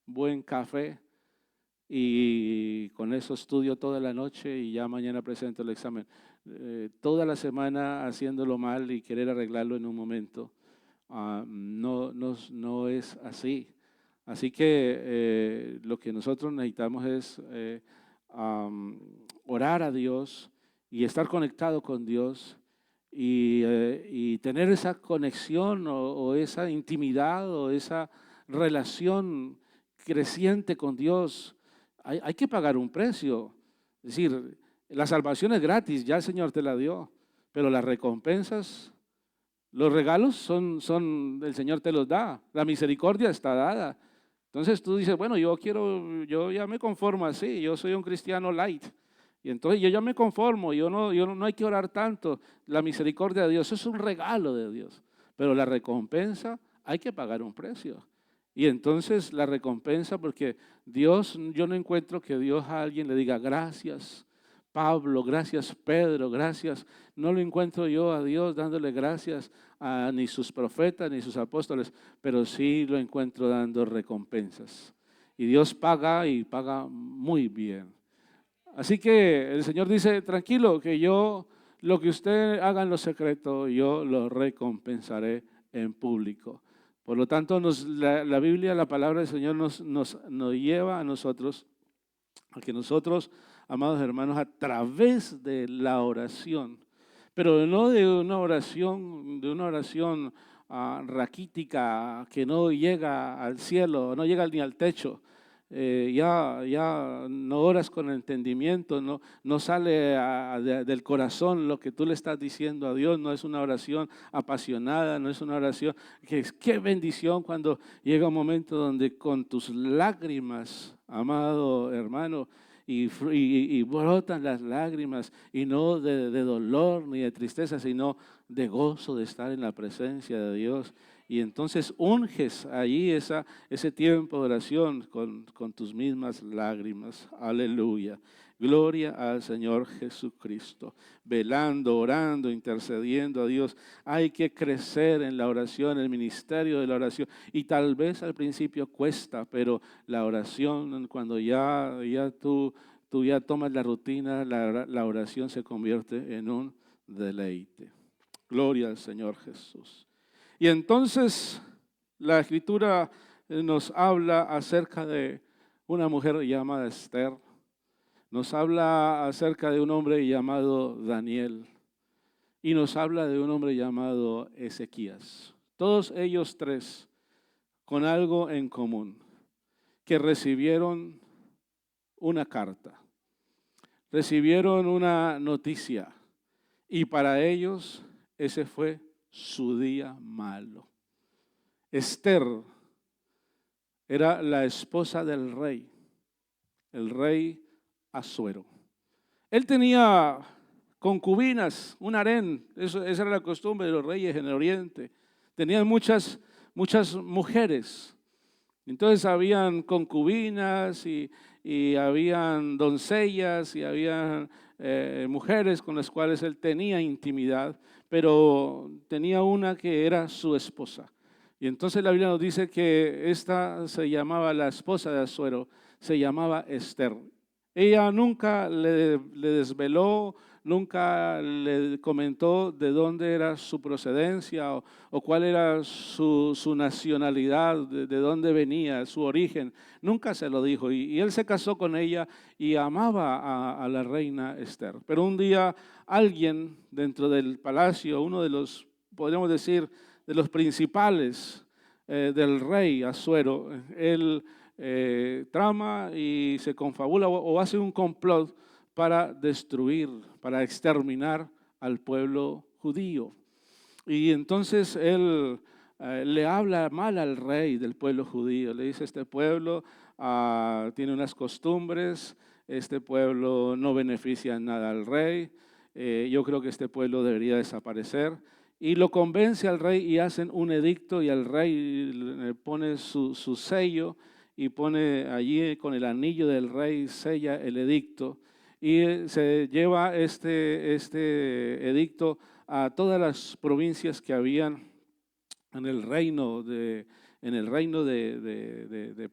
buen café y con eso estudio toda la noche y ya mañana presento el examen. Toda la semana haciéndolo mal y querer arreglarlo en un momento. No es así. Así que lo que nosotros necesitamos es orar a Dios y estar conectado con Dios y tener esa conexión o esa intimidad o esa relación creciente con Dios. Hay que pagar un precio. Es decir, la salvación es gratis, ya el Señor te la dio, pero las recompensas, los regalos el Señor te los da, la misericordia está dada. Entonces tú dices, bueno, yo ya me conformo así, yo soy un cristiano light. Y entonces yo ya me conformo, no hay que orar tanto. La misericordia de Dios es un regalo de Dios, pero la recompensa hay que pagar un precio. Y entonces la recompensa, porque yo no encuentro que Dios a alguien le diga gracias Pablo, gracias Pedro, gracias. No lo encuentro yo a Dios dándole gracias a ni sus profetas ni sus apóstoles, pero sí lo encuentro dando recompensas. Y Dios paga y paga muy bien. Así que el Señor dice, tranquilo, que lo que usted haga en lo secreto, yo lo recompensaré en público. Por lo tanto, la Biblia, la palabra del Señor nos lleva a nosotros, a que nosotros, amados hermanos, a través de la oración, pero no de una oración raquítica que no llega al cielo, no llega ni al techo. Ya no oras con entendimiento, no sale del corazón lo que tú le estás diciendo a Dios, no es una oración apasionada, no es una oración qué bendición cuando llega un momento donde con tus lágrimas, amado hermano, y brotan las lágrimas, y no de dolor ni de tristeza, sino de gozo de estar en la presencia de Dios. Y entonces unges allí ese tiempo de oración con tus mismas lágrimas. Aleluya. Gloria al Señor Jesucristo. Velando, orando, intercediendo a Dios. Hay que crecer en la oración, en el ministerio de la oración. Y tal vez al principio cuesta, pero la oración, cuando ya tú ya tomas la rutina, la oración se convierte en un deleite. Gloria al Señor Jesús. Y entonces la Escritura nos habla acerca de una mujer llamada Esther, nos habla acerca de un hombre llamado Daniel y nos habla de un hombre llamado Ezequías. Todos ellos tres con algo en común, que recibieron una carta, recibieron una noticia y para ellos ese fue su día malo. Esther era la esposa del rey, el rey Asuero. Él tenía concubinas, un harén, esa era la costumbre de los reyes en el oriente. Tenían muchas mujeres. Entonces habían concubinas y habían doncellas y habían mujeres con las cuales él tenía intimidad, pero tenía una que era su esposa. Y entonces la Biblia nos dice que esta se llamaba, la esposa de Asuero, se llamaba Esther. Ella nunca le desveló, nunca le comentó de dónde era su procedencia o cuál era su nacionalidad, de dónde venía, su origen. Nunca se lo dijo. Y él se casó con ella y amaba a la reina Esther. Pero un día alguien dentro del palacio, uno de los, podríamos decir, de los principales del rey Asuero, él trama y se confabula o hace un complot para destruir, para exterminar al pueblo judío. Y entonces él le habla mal al rey del pueblo judío. Le dice, este pueblo tiene unas costumbres, este pueblo no beneficia en nada al rey, yo creo que este pueblo debería desaparecer. Y lo convence al rey y hacen un edicto y al rey le pone su sello y pone allí con el anillo del rey, sella el edicto y se lleva este edicto a todas las provincias que habían en el reino de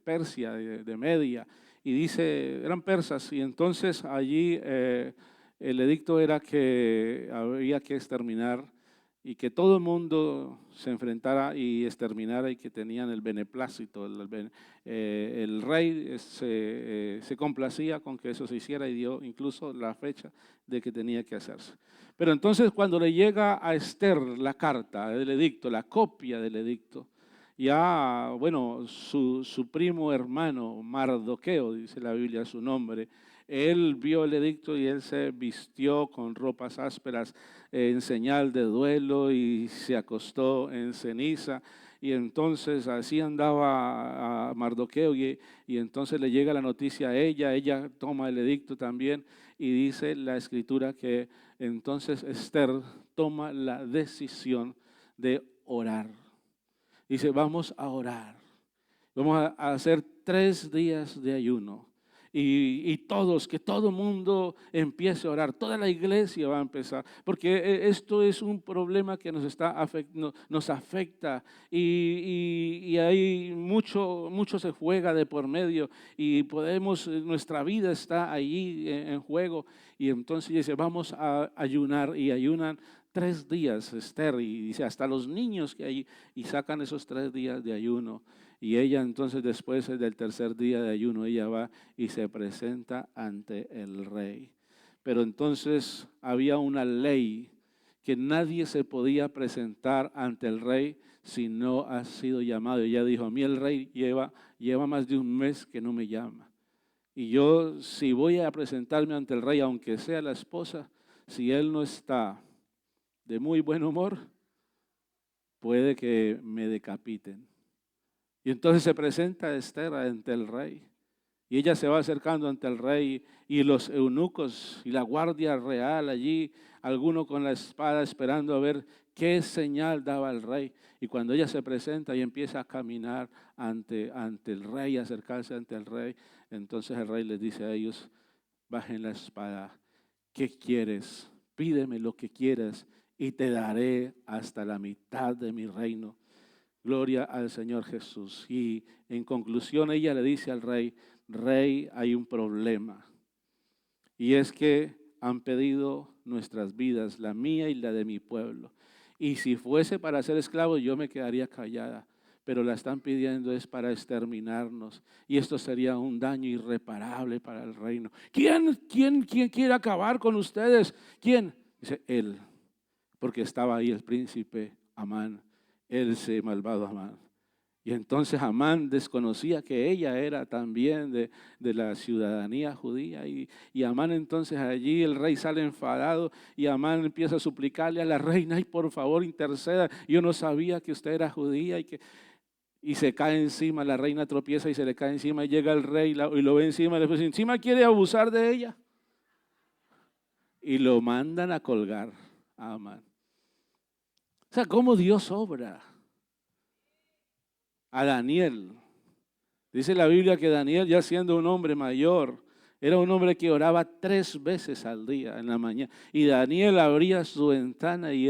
Persia, de Media, y dice, eran persas, y entonces allí el edicto era que había que exterminar y que todo el mundo se enfrentara y exterminara y que tenían el beneplácito. El rey se complacía con que eso se hiciera y dio incluso la fecha de que tenía que hacerse. Pero entonces cuando le llega a Esther la carta del edicto, la copia del edicto, ya, bueno, su primo hermano, Mardoqueo, dice la Biblia su nombre, él vio el edicto y él se vistió con ropas ásperas en señal de duelo y se acostó en ceniza. Y entonces así andaba a Mardoqueo y entonces le llega la noticia a ella toma el edicto también y dice la escritura que entonces Esther toma la decisión de orar. Dice, vamos a orar, vamos a hacer 3 días de ayuno. Y que todo mundo empiece a orar, toda la iglesia va a empezar, porque esto es un problema que nos afecta y hay mucho se juega de por medio y nuestra vida está allí en juego. Y entonces dice, vamos a ayunar y ayunan 3 días, Esther, y dice, hasta los niños que hay, y sacan esos 3 días de ayuno. Y ella entonces después del tercer día de ayuno, ella va y se presenta ante el rey. Pero entonces había una ley que nadie se podía presentar ante el rey si no ha sido llamado. Ella dijo, a mí el rey lleva más de un mes que no me llama. Y yo si voy a presentarme ante el rey, aunque sea la esposa, si él no está de muy buen humor, puede que me decapiten. Y entonces se presenta Esther ante el rey. Y ella se va acercando ante el rey y los eunucos y la guardia real allí, alguno con la espada esperando a ver qué señal daba el rey. Y cuando ella se presenta y empieza a caminar ante el rey, acercarse ante el rey, entonces el rey les dice a ellos, bajen la espada, ¿qué quieres? Pídeme lo que quieras y te daré hasta la mitad de mi reino. Gloria al Señor Jesús. Y en conclusión ella le dice al rey, rey, hay un problema. Y es que han pedido nuestras vidas, la mía y la de mi pueblo. Y si fuese para ser esclavo, yo me quedaría callada. Pero la están pidiendo es para exterminarnos. Y esto sería un daño irreparable para el reino. ¿Quién quiere acabar con ustedes? ¿Quién? Dice él, porque estaba ahí el príncipe Amán. Ese malvado Amán. Y entonces Amán desconocía que ella era también de la ciudadanía judía. Y Amán entonces allí el rey sale enfadado y Amán empieza a suplicarle a la reina, ay, por favor interceda, yo no sabía que usted era judía y se cae encima, la reina tropieza y se le cae encima y llega el rey y lo ve encima y le dice, encima quiere abusar de ella. Y lo mandan a colgar a Amán. O sea, cómo Dios obra. A Daniel, dice la Biblia que Daniel, ya siendo un hombre mayor, Era un hombre que oraba 3 veces al día en la mañana. Y Daniel abría su ventana y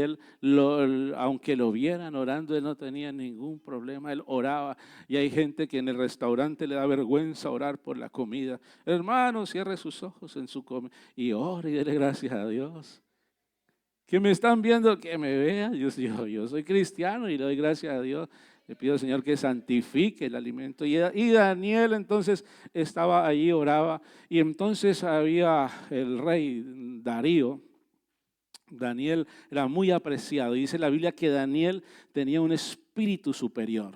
aunque lo vieran orando, él no tenía ningún problema. Él oraba. Y hay gente que en el restaurante le da vergüenza orar por la comida. Hermano, cierre sus ojos en su comida y ore y dele gracias a Dios. Que me están viendo, que me vean. Yo soy cristiano y le doy gracias a Dios. Le pido al Señor que santifique el alimento. Y Daniel entonces estaba allí, oraba. Y entonces había el rey Darío. Daniel era muy apreciado. Y dice la Biblia que Daniel tenía un espíritu superior.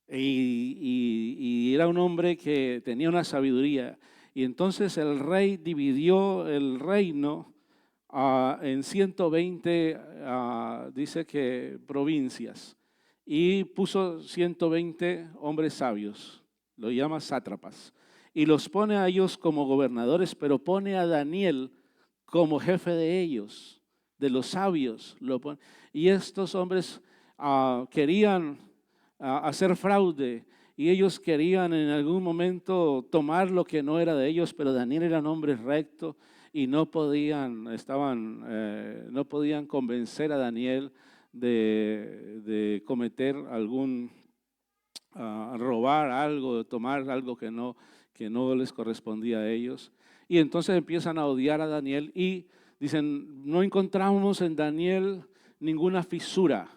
Y era un hombre que tenía una sabiduría. Y entonces el rey dividió el reino en 120, dice que provincias. Y puso 120 hombres sabios, lo llama sátrapas, y los pone a ellos como gobernadores, pero pone a Daniel como jefe de ellos, de los sabios. Y estos hombres querían hacer fraude, y ellos querían en algún momento tomar lo que no era de ellos, pero Daniel era un hombre recto y no podían convencer a Daniel de cometer robar algo, tomar algo que no les correspondía a ellos. Y entonces empiezan a odiar a Daniel y dicen, no encontramos en Daniel ninguna fisura,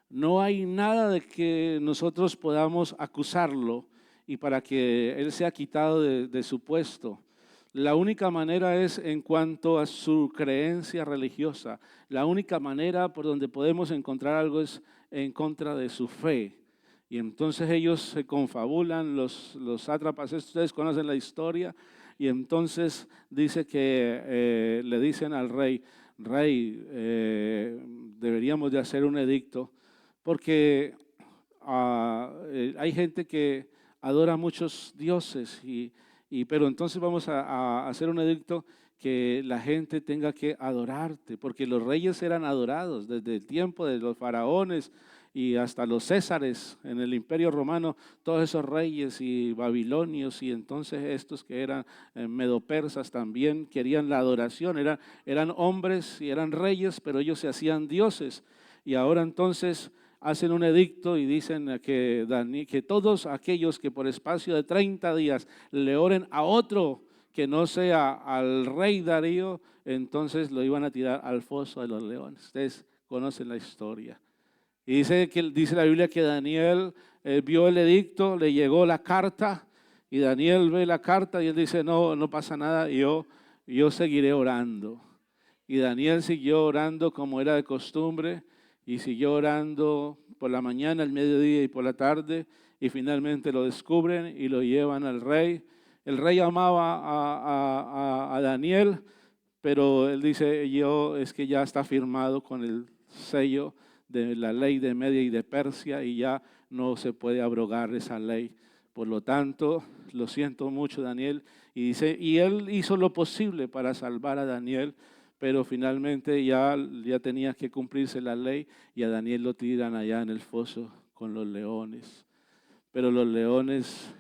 no hay nada de que nosotros podamos acusarlo y para que él sea quitado de su puesto. La única manera es en cuanto a su creencia religiosa. La única manera por donde podemos encontrar algo es en contra de su fe. Y entonces ellos se confabulan, los sátrapas, ustedes conocen la historia, y entonces dice que le dicen al rey, deberíamos de hacer un edicto, porque hay gente que adora muchos dioses pero entonces vamos a hacer un edicto que la gente tenga que adorarte, porque los reyes eran adorados desde el tiempo de los faraones y hasta los césares en el imperio romano, todos esos reyes y babilonios y entonces estos que eran medopersas también querían la adoración, eran hombres y eran reyes, pero ellos se hacían dioses. Y ahora entonces hacen un edicto y dicen que todos aquellos que por espacio de 30 días le oren a otro que no sea al rey Darío, entonces lo iban a tirar al foso de los leones. Ustedes conocen la historia. Y dice la Biblia que Daniel vio el edicto, le llegó la carta y Daniel ve la carta y él dice, no pasa nada, yo seguiré orando. Y Daniel siguió orando como era de costumbre. Y siguió orando por la mañana, el mediodía y por la tarde, y finalmente lo descubren y lo llevan al rey. El rey amaba a Daniel, pero él dice, es que ya está firmado con el sello de la ley de Media y de Persia y ya no se puede abrogar esa ley. Por lo tanto, lo siento mucho, Daniel. Y dice, y él hizo lo posible para salvar a Daniel, pero finalmente ya tenía que cumplirse la ley y a Daniel lo tiran allá en el foso con los leones. Pero los leones,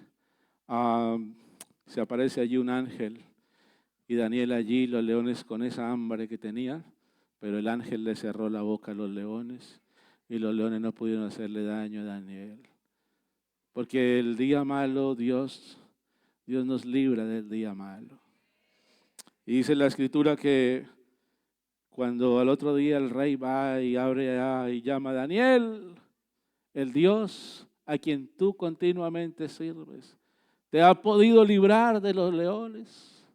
se aparece allí un ángel y Daniel allí, los leones con esa hambre que tenían, pero el ángel le cerró la boca a los leones y los leones no pudieron hacerle daño a Daniel. Porque el día malo, Dios nos libra del día malo. Y dice la Escritura que cuando al otro día el rey va y abre allá y llama a Daniel, el Dios a quien tú continuamente sirves, ¿te ha podido librar de los leones?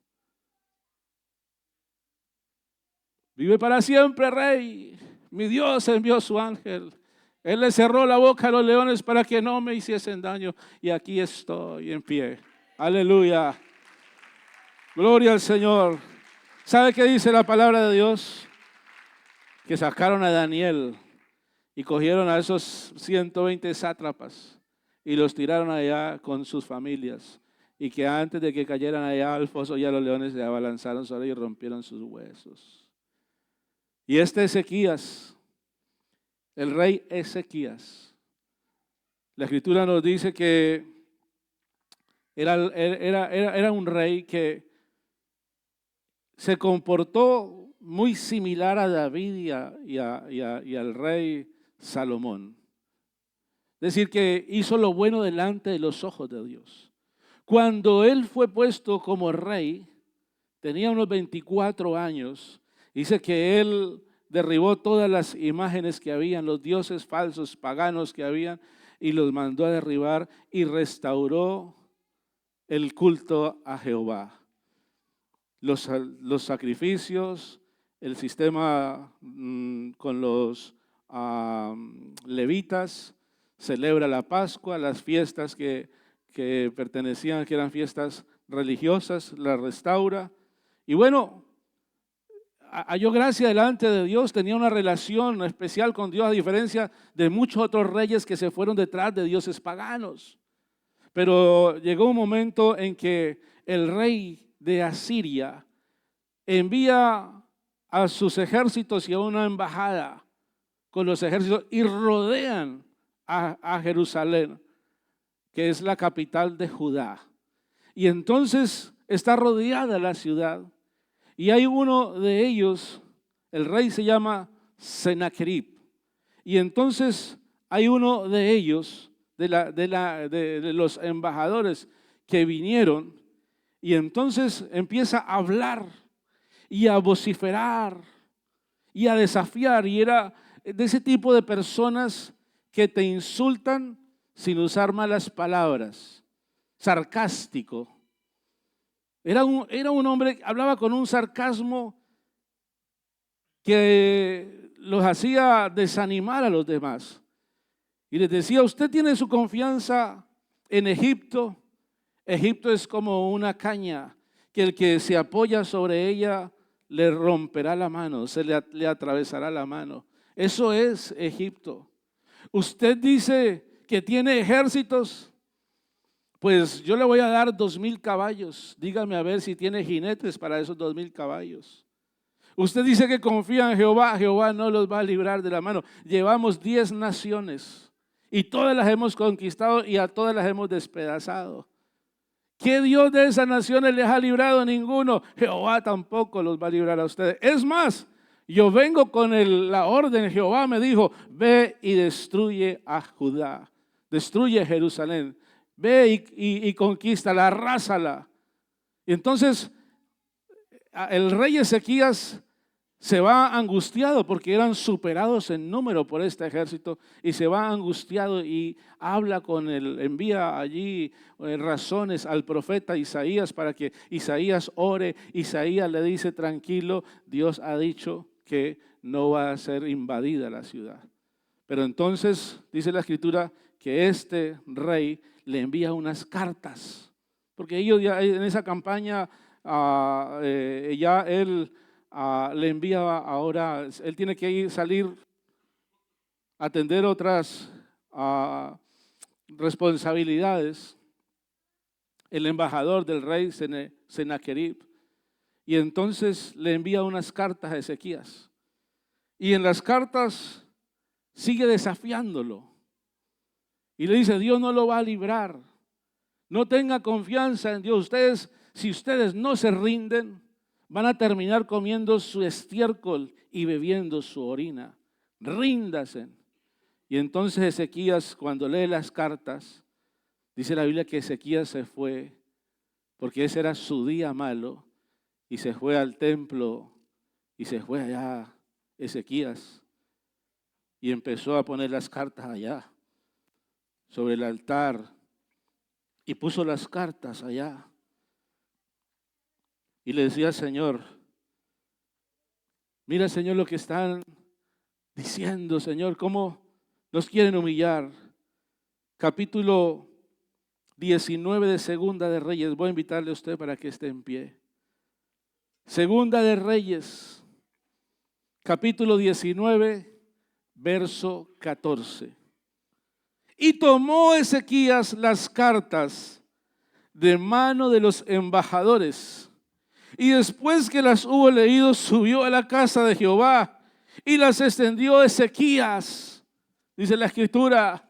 Vive para siempre, rey. Mi Dios envió su ángel. Él le cerró la boca a los leones para que no me hiciesen daño. Y aquí estoy en pie. Aleluya. Gloria al Señor. ¿Sabe qué dice la palabra de Dios? Que sacaron a Daniel y cogieron a esos 120 sátrapas y los tiraron allá con sus familias. Y que antes de que cayeran allá al foso, ya los leones se abalanzaron sobre ellos y rompieron sus huesos. Y Ezequías, el rey Ezequías, la Escritura nos dice que era un rey que se comportó muy similar a David y al rey Salomón. Es decir, que hizo lo bueno delante de los ojos de Dios. Cuando él fue puesto como rey, tenía unos 24 años. Dice que él derribó todas las imágenes que habían, los dioses falsos, paganos que habían, y los mandó a derribar y restauró el culto a Jehová. Los sacrificios, el sistema con los levitas, celebra la Pascua, las fiestas que pertenecían, que eran fiestas religiosas, las restaura. Y bueno, halló gracia delante de Dios, tenía una relación especial con Dios, a diferencia de muchos otros reyes que se fueron detrás de dioses paganos. Pero llegó un momento en que el rey de Asiria envía a sus ejércitos y a una embajada con los ejércitos y rodean a Jerusalén, que es la capital de Judá. Y entonces está rodeada la ciudad y hay uno de ellos, el rey se llama Sennacherib, y entonces hay uno de ellos, de los embajadores que vinieron, y entonces empieza a hablar y a vociferar y a desafiar, y era de ese tipo de personas que te insultan sin usar malas palabras, sarcástico. Era un hombre que hablaba con un sarcasmo que los hacía desanimar a los demás. Y les decía, usted tiene su confianza en Egipto. Egipto es como una caña que el que se apoya sobre ella le romperá la mano, le atravesará la mano. Eso es Egipto. Usted dice que tiene ejércitos, pues yo le voy a dar 2,000 caballos. Dígame a ver si tiene jinetes para esos 2,000 caballos. Usted dice que confía en Jehová, Jehová no los va a librar de la mano. Llevamos 10 naciones y todas las hemos conquistado y a todas las hemos despedazado. ¿Qué Dios de esas naciones les ha librado? Ninguno. Jehová tampoco los va a librar a ustedes. Es más, yo vengo con la orden. Jehová me dijo, ve y destruye a Judá, destruye Jerusalén, ve y conquístala, arrásala. Y entonces el rey Ezequías se va angustiado porque eran superados en número por este ejército, y se va angustiado y habla con él, envía allí razones al profeta Isaías para que Isaías ore. Isaías le dice, tranquilo, Dios ha dicho que no va a ser invadida la ciudad. Pero entonces dice la escritura que este rey le envía unas cartas, porque ellos ya en esa campaña ya él le envía ahora, él tiene que salir a atender otras responsabilidades, el embajador del rey Sennacherib, y entonces le envía unas cartas a Ezequías, y en las cartas sigue desafiándolo y le dice, Dios no lo va a librar, no tenga confianza en Dios. Si ustedes no se rinden, van a terminar comiendo su estiércol y bebiendo su orina. Ríndanse. Y entonces Ezequías, cuando lee las cartas, dice la Biblia que Ezequías se fue, porque ese era su día malo, y se fue al templo, y se fue allá Ezequías, y empezó a poner las cartas allá, sobre el altar, y puso las cartas allá. Y le decía, Señor, mira, Señor, lo que están diciendo, Señor, cómo nos quieren humillar. Capítulo 19 de Segunda de Reyes. Voy a invitarle a usted para que esté en pie. Segunda de Reyes, capítulo 19, verso 14. Y tomó Ezequías las cartas de mano de los embajadores, y después que las hubo leído, subió a la casa de Jehová y las extendió Ezequías. Dice la escritura,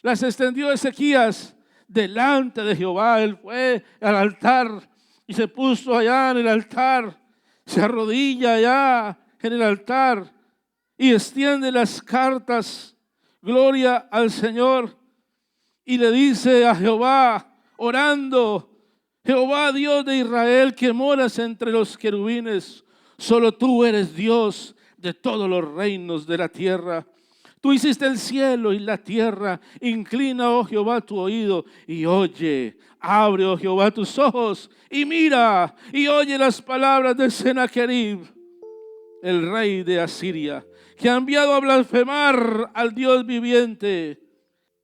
las extendió Ezequías delante de Jehová. Él fue al altar y se puso allá en el altar, se arrodilla allá en el altar y extiende las cartas, gloria al Señor, y le dice a Jehová, orando: Jehová, Dios de Israel, que moras entre los querubines, solo tú eres Dios de todos los reinos de la tierra. Tú hiciste el cielo y la tierra. Inclina, oh Jehová, tu oído y oye. Abre, oh Jehová, tus ojos y mira y oye las palabras de Sennacherib, el rey de Asiria, que ha enviado a blasfemar al Dios viviente.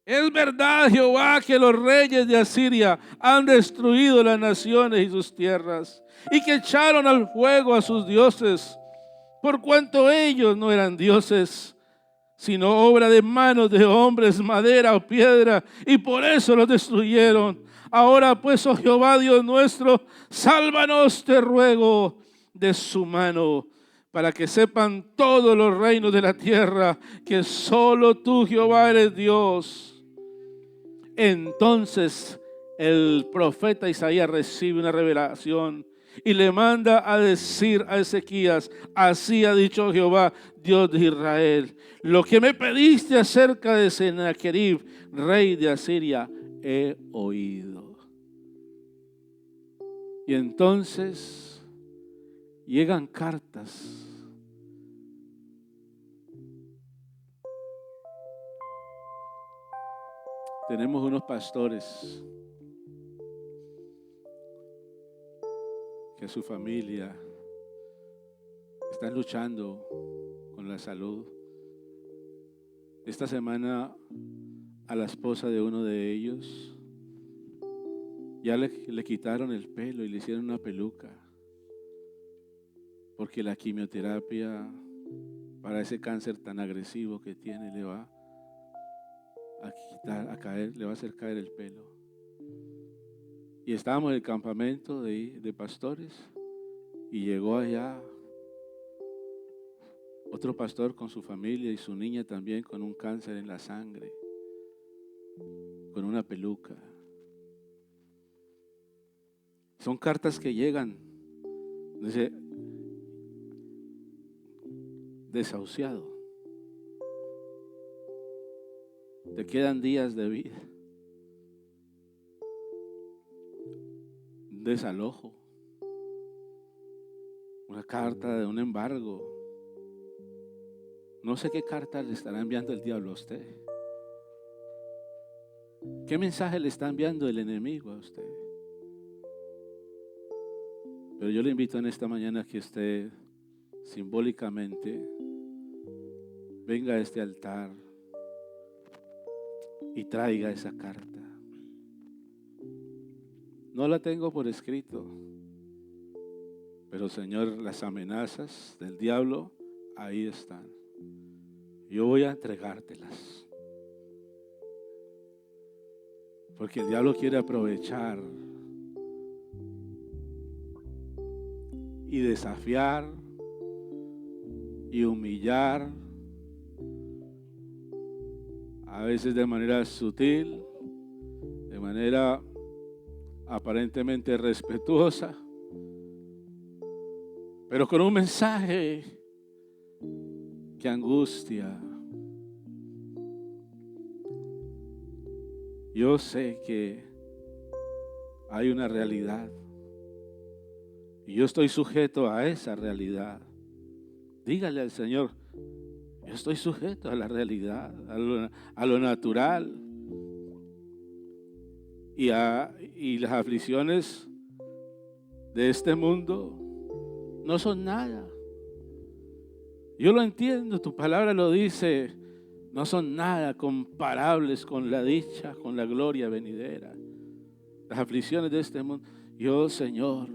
Es verdad, Jehová, que los reyes de Asiria han destruido las naciones y sus tierras, y que echaron al fuego a sus dioses, por cuanto ellos no eran dioses, sino obra de manos de hombres, madera o piedra, y por eso los destruyeron. Ahora pues, oh Jehová, Dios nuestro, sálvanos, te ruego, de su mano, para que sepan todos los reinos de la tierra que solo tú, Jehová, eres Dios. Entonces el profeta Isaías recibe una revelación y le manda a decir a Ezequías: así ha dicho Jehová, Dios de Israel, lo que me pediste acerca de Sennacherib, rey de Asiria, he oído. Y entonces llegan cartas. Tenemos unos pastores que su familia están luchando con la salud. Esta semana a la esposa de uno de ellos ya le quitaron el pelo y le hicieron una peluca, porque la quimioterapia para ese cáncer tan agresivo que tiene le va a caer, le va a hacer caer el pelo. Y estábamos en el campamento de pastores y llegó allá otro pastor con su familia y su niña también con un cáncer en la sangre, con una peluca. Son cartas que llegan, dice, desahuciado. Te quedan días de vida. Desalojo. Una carta de un embargo. No sé qué carta le estará enviando el diablo a usted. ¿Qué mensaje le está enviando el enemigo a usted? Pero yo le invito en esta mañana a que usted simbólicamente venga a este altar y traiga esa carta. No la tengo por escrito, pero Señor, las amenazas del diablo ahí están. Yo voy a entregártelas, porque el diablo quiere aprovechar y desafiar y humillar, a veces de manera sutil, de manera aparentemente respetuosa, pero con un mensaje que angustia. Yo sé que hay una realidad y yo estoy sujeto a esa realidad. Dígale al Señor: yo estoy sujeto a la realidad, a lo natural. Y las aflicciones de este mundo no son nada. Yo lo entiendo, tu palabra lo dice, no son nada comparables con la dicha, con la gloria venidera. Las aflicciones de este mundo. Yo, Señor,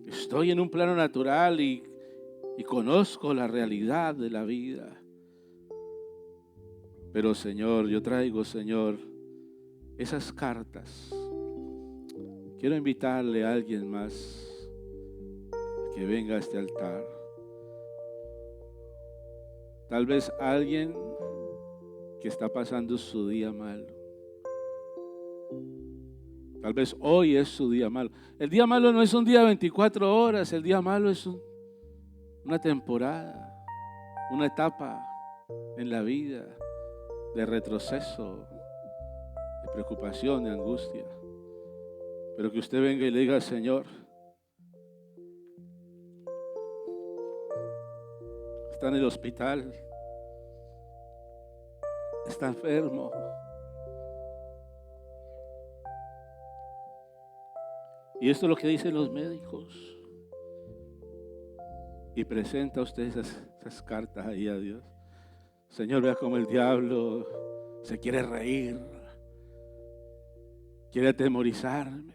estoy en un plano natural y conozco la realidad de la vida. Pero, Señor, yo traigo, Señor, esas cartas. Quiero invitarle a alguien más a que venga a este altar. Tal vez alguien que está pasando su día malo. Tal vez hoy es su día malo. El día malo no es un día de 24 horas, el día malo es una temporada, una etapa en la vida de retroceso, de preocupación, de angustia. Pero que usted venga y le diga al Señor, está en el hospital, está enfermo. Y esto es lo que dicen los médicos. Y presenta usted esas cartas ahí a Dios. Señor, vea cómo el diablo se quiere reír, quiere atemorizarme.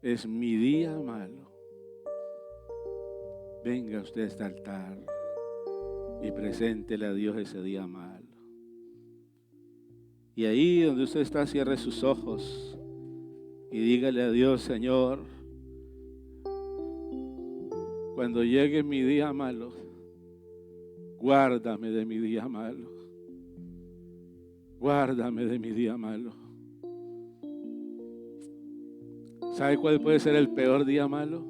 Es mi día malo. Venga usted a este altar y preséntele a Dios ese día malo. Y ahí donde usted está, cierre sus ojos y dígale a Dios, Señor, cuando llegue mi día malo, guárdame de mi día malo. Guárdame de mi día malo. ¿Sabe cuál puede ser el peor día malo?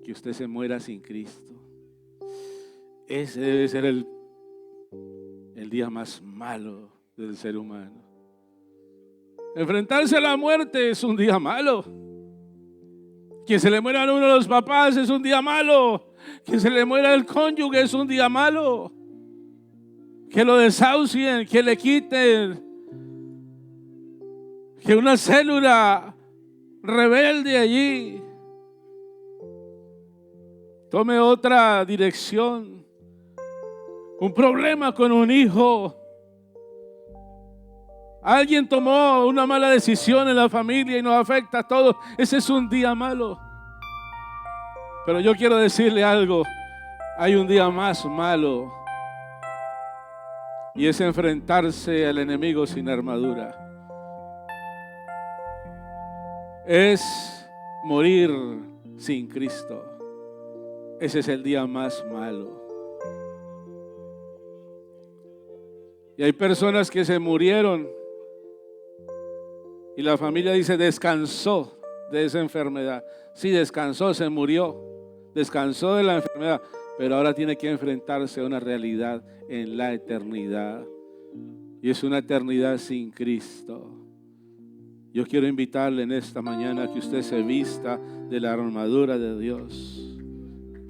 Que usted se muera sin Cristo. Ese debe ser el día más malo del ser humano. Enfrentarse a la muerte es un día malo. Que se le muera a uno de los papás es un día malo. Que se le muera el cónyuge es un día malo. Que lo desahucien, que le quiten, que una célula rebelde allí tome otra dirección. Un problema con un hijo. Alguien tomó una mala decisión en la familia y nos afecta a todos. Ese es un día malo. Pero yo quiero decirle algo. Hay un día más malo. Y es enfrentarse al enemigo sin armadura. Es morir sin Cristo. Ese es el día más malo. Y hay personas que se murieron y la familia dice descansó de esa enfermedad. Sí, descansó, se murió, descansó de la enfermedad, pero ahora tiene que enfrentarse a una realidad en la eternidad. Y es una eternidad sin Cristo. Yo quiero invitarle en esta mañana a que usted se vista de la armadura de Dios.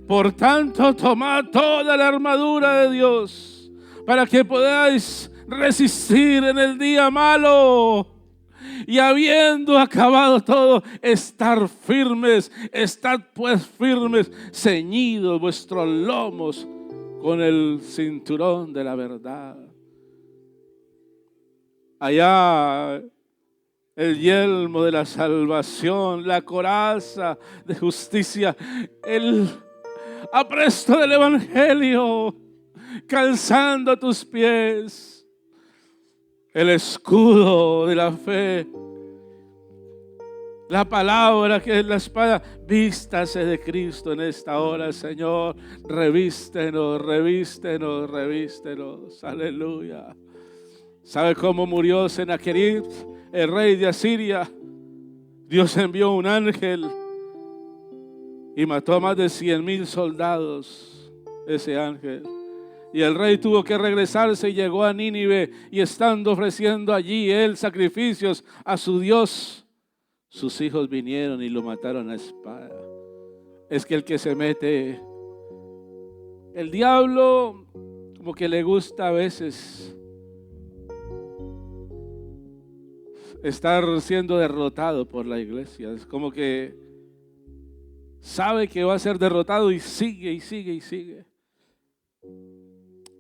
Por tanto, tomad toda la armadura de Dios para que podáis resistir en el día malo. Y habiendo acabado todo, estar firmes, estad pues firmes, ceñidos vuestros lomos con el cinturón de la verdad. Allá el yelmo de la salvación, la coraza de justicia, el apresto del evangelio, calzando tus pies. El escudo de la fe, la palabra que es la espada. Vístase de Cristo en esta hora, Señor. Revístenos, revístenos, revístenos. Aleluya. ¿Sabe cómo murió Sennacherib, el rey de Asiria? Dios envió un ángel y mató a más de 100,000 soldados. Ese ángel. Y el rey tuvo que regresarse y llegó a Nínive, y estando ofreciendo allí él sacrificios a su Dios, sus hijos vinieron y lo mataron a espada. Es que el que se mete, el diablo como que le gusta a veces estar siendo derrotado por la iglesia. Es como que sabe que va a ser derrotado y sigue y sigue y sigue.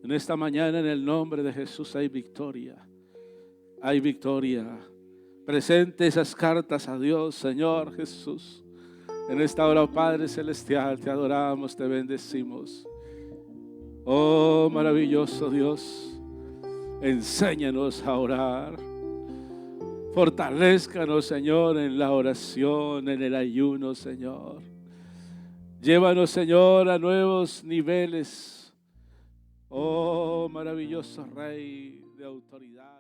En esta mañana, en el nombre de Jesús, hay victoria. Hay victoria. Presente esas cartas a Dios, Señor Jesús. En esta hora, oh Padre Celestial, te adoramos, te bendecimos. Oh, maravilloso Dios, enséñanos a orar. Fortalézcanos, Señor, en la oración, en el ayuno, Señor. Llévanos, Señor, a nuevos niveles. Oh, maravilloso Rey de autoridad.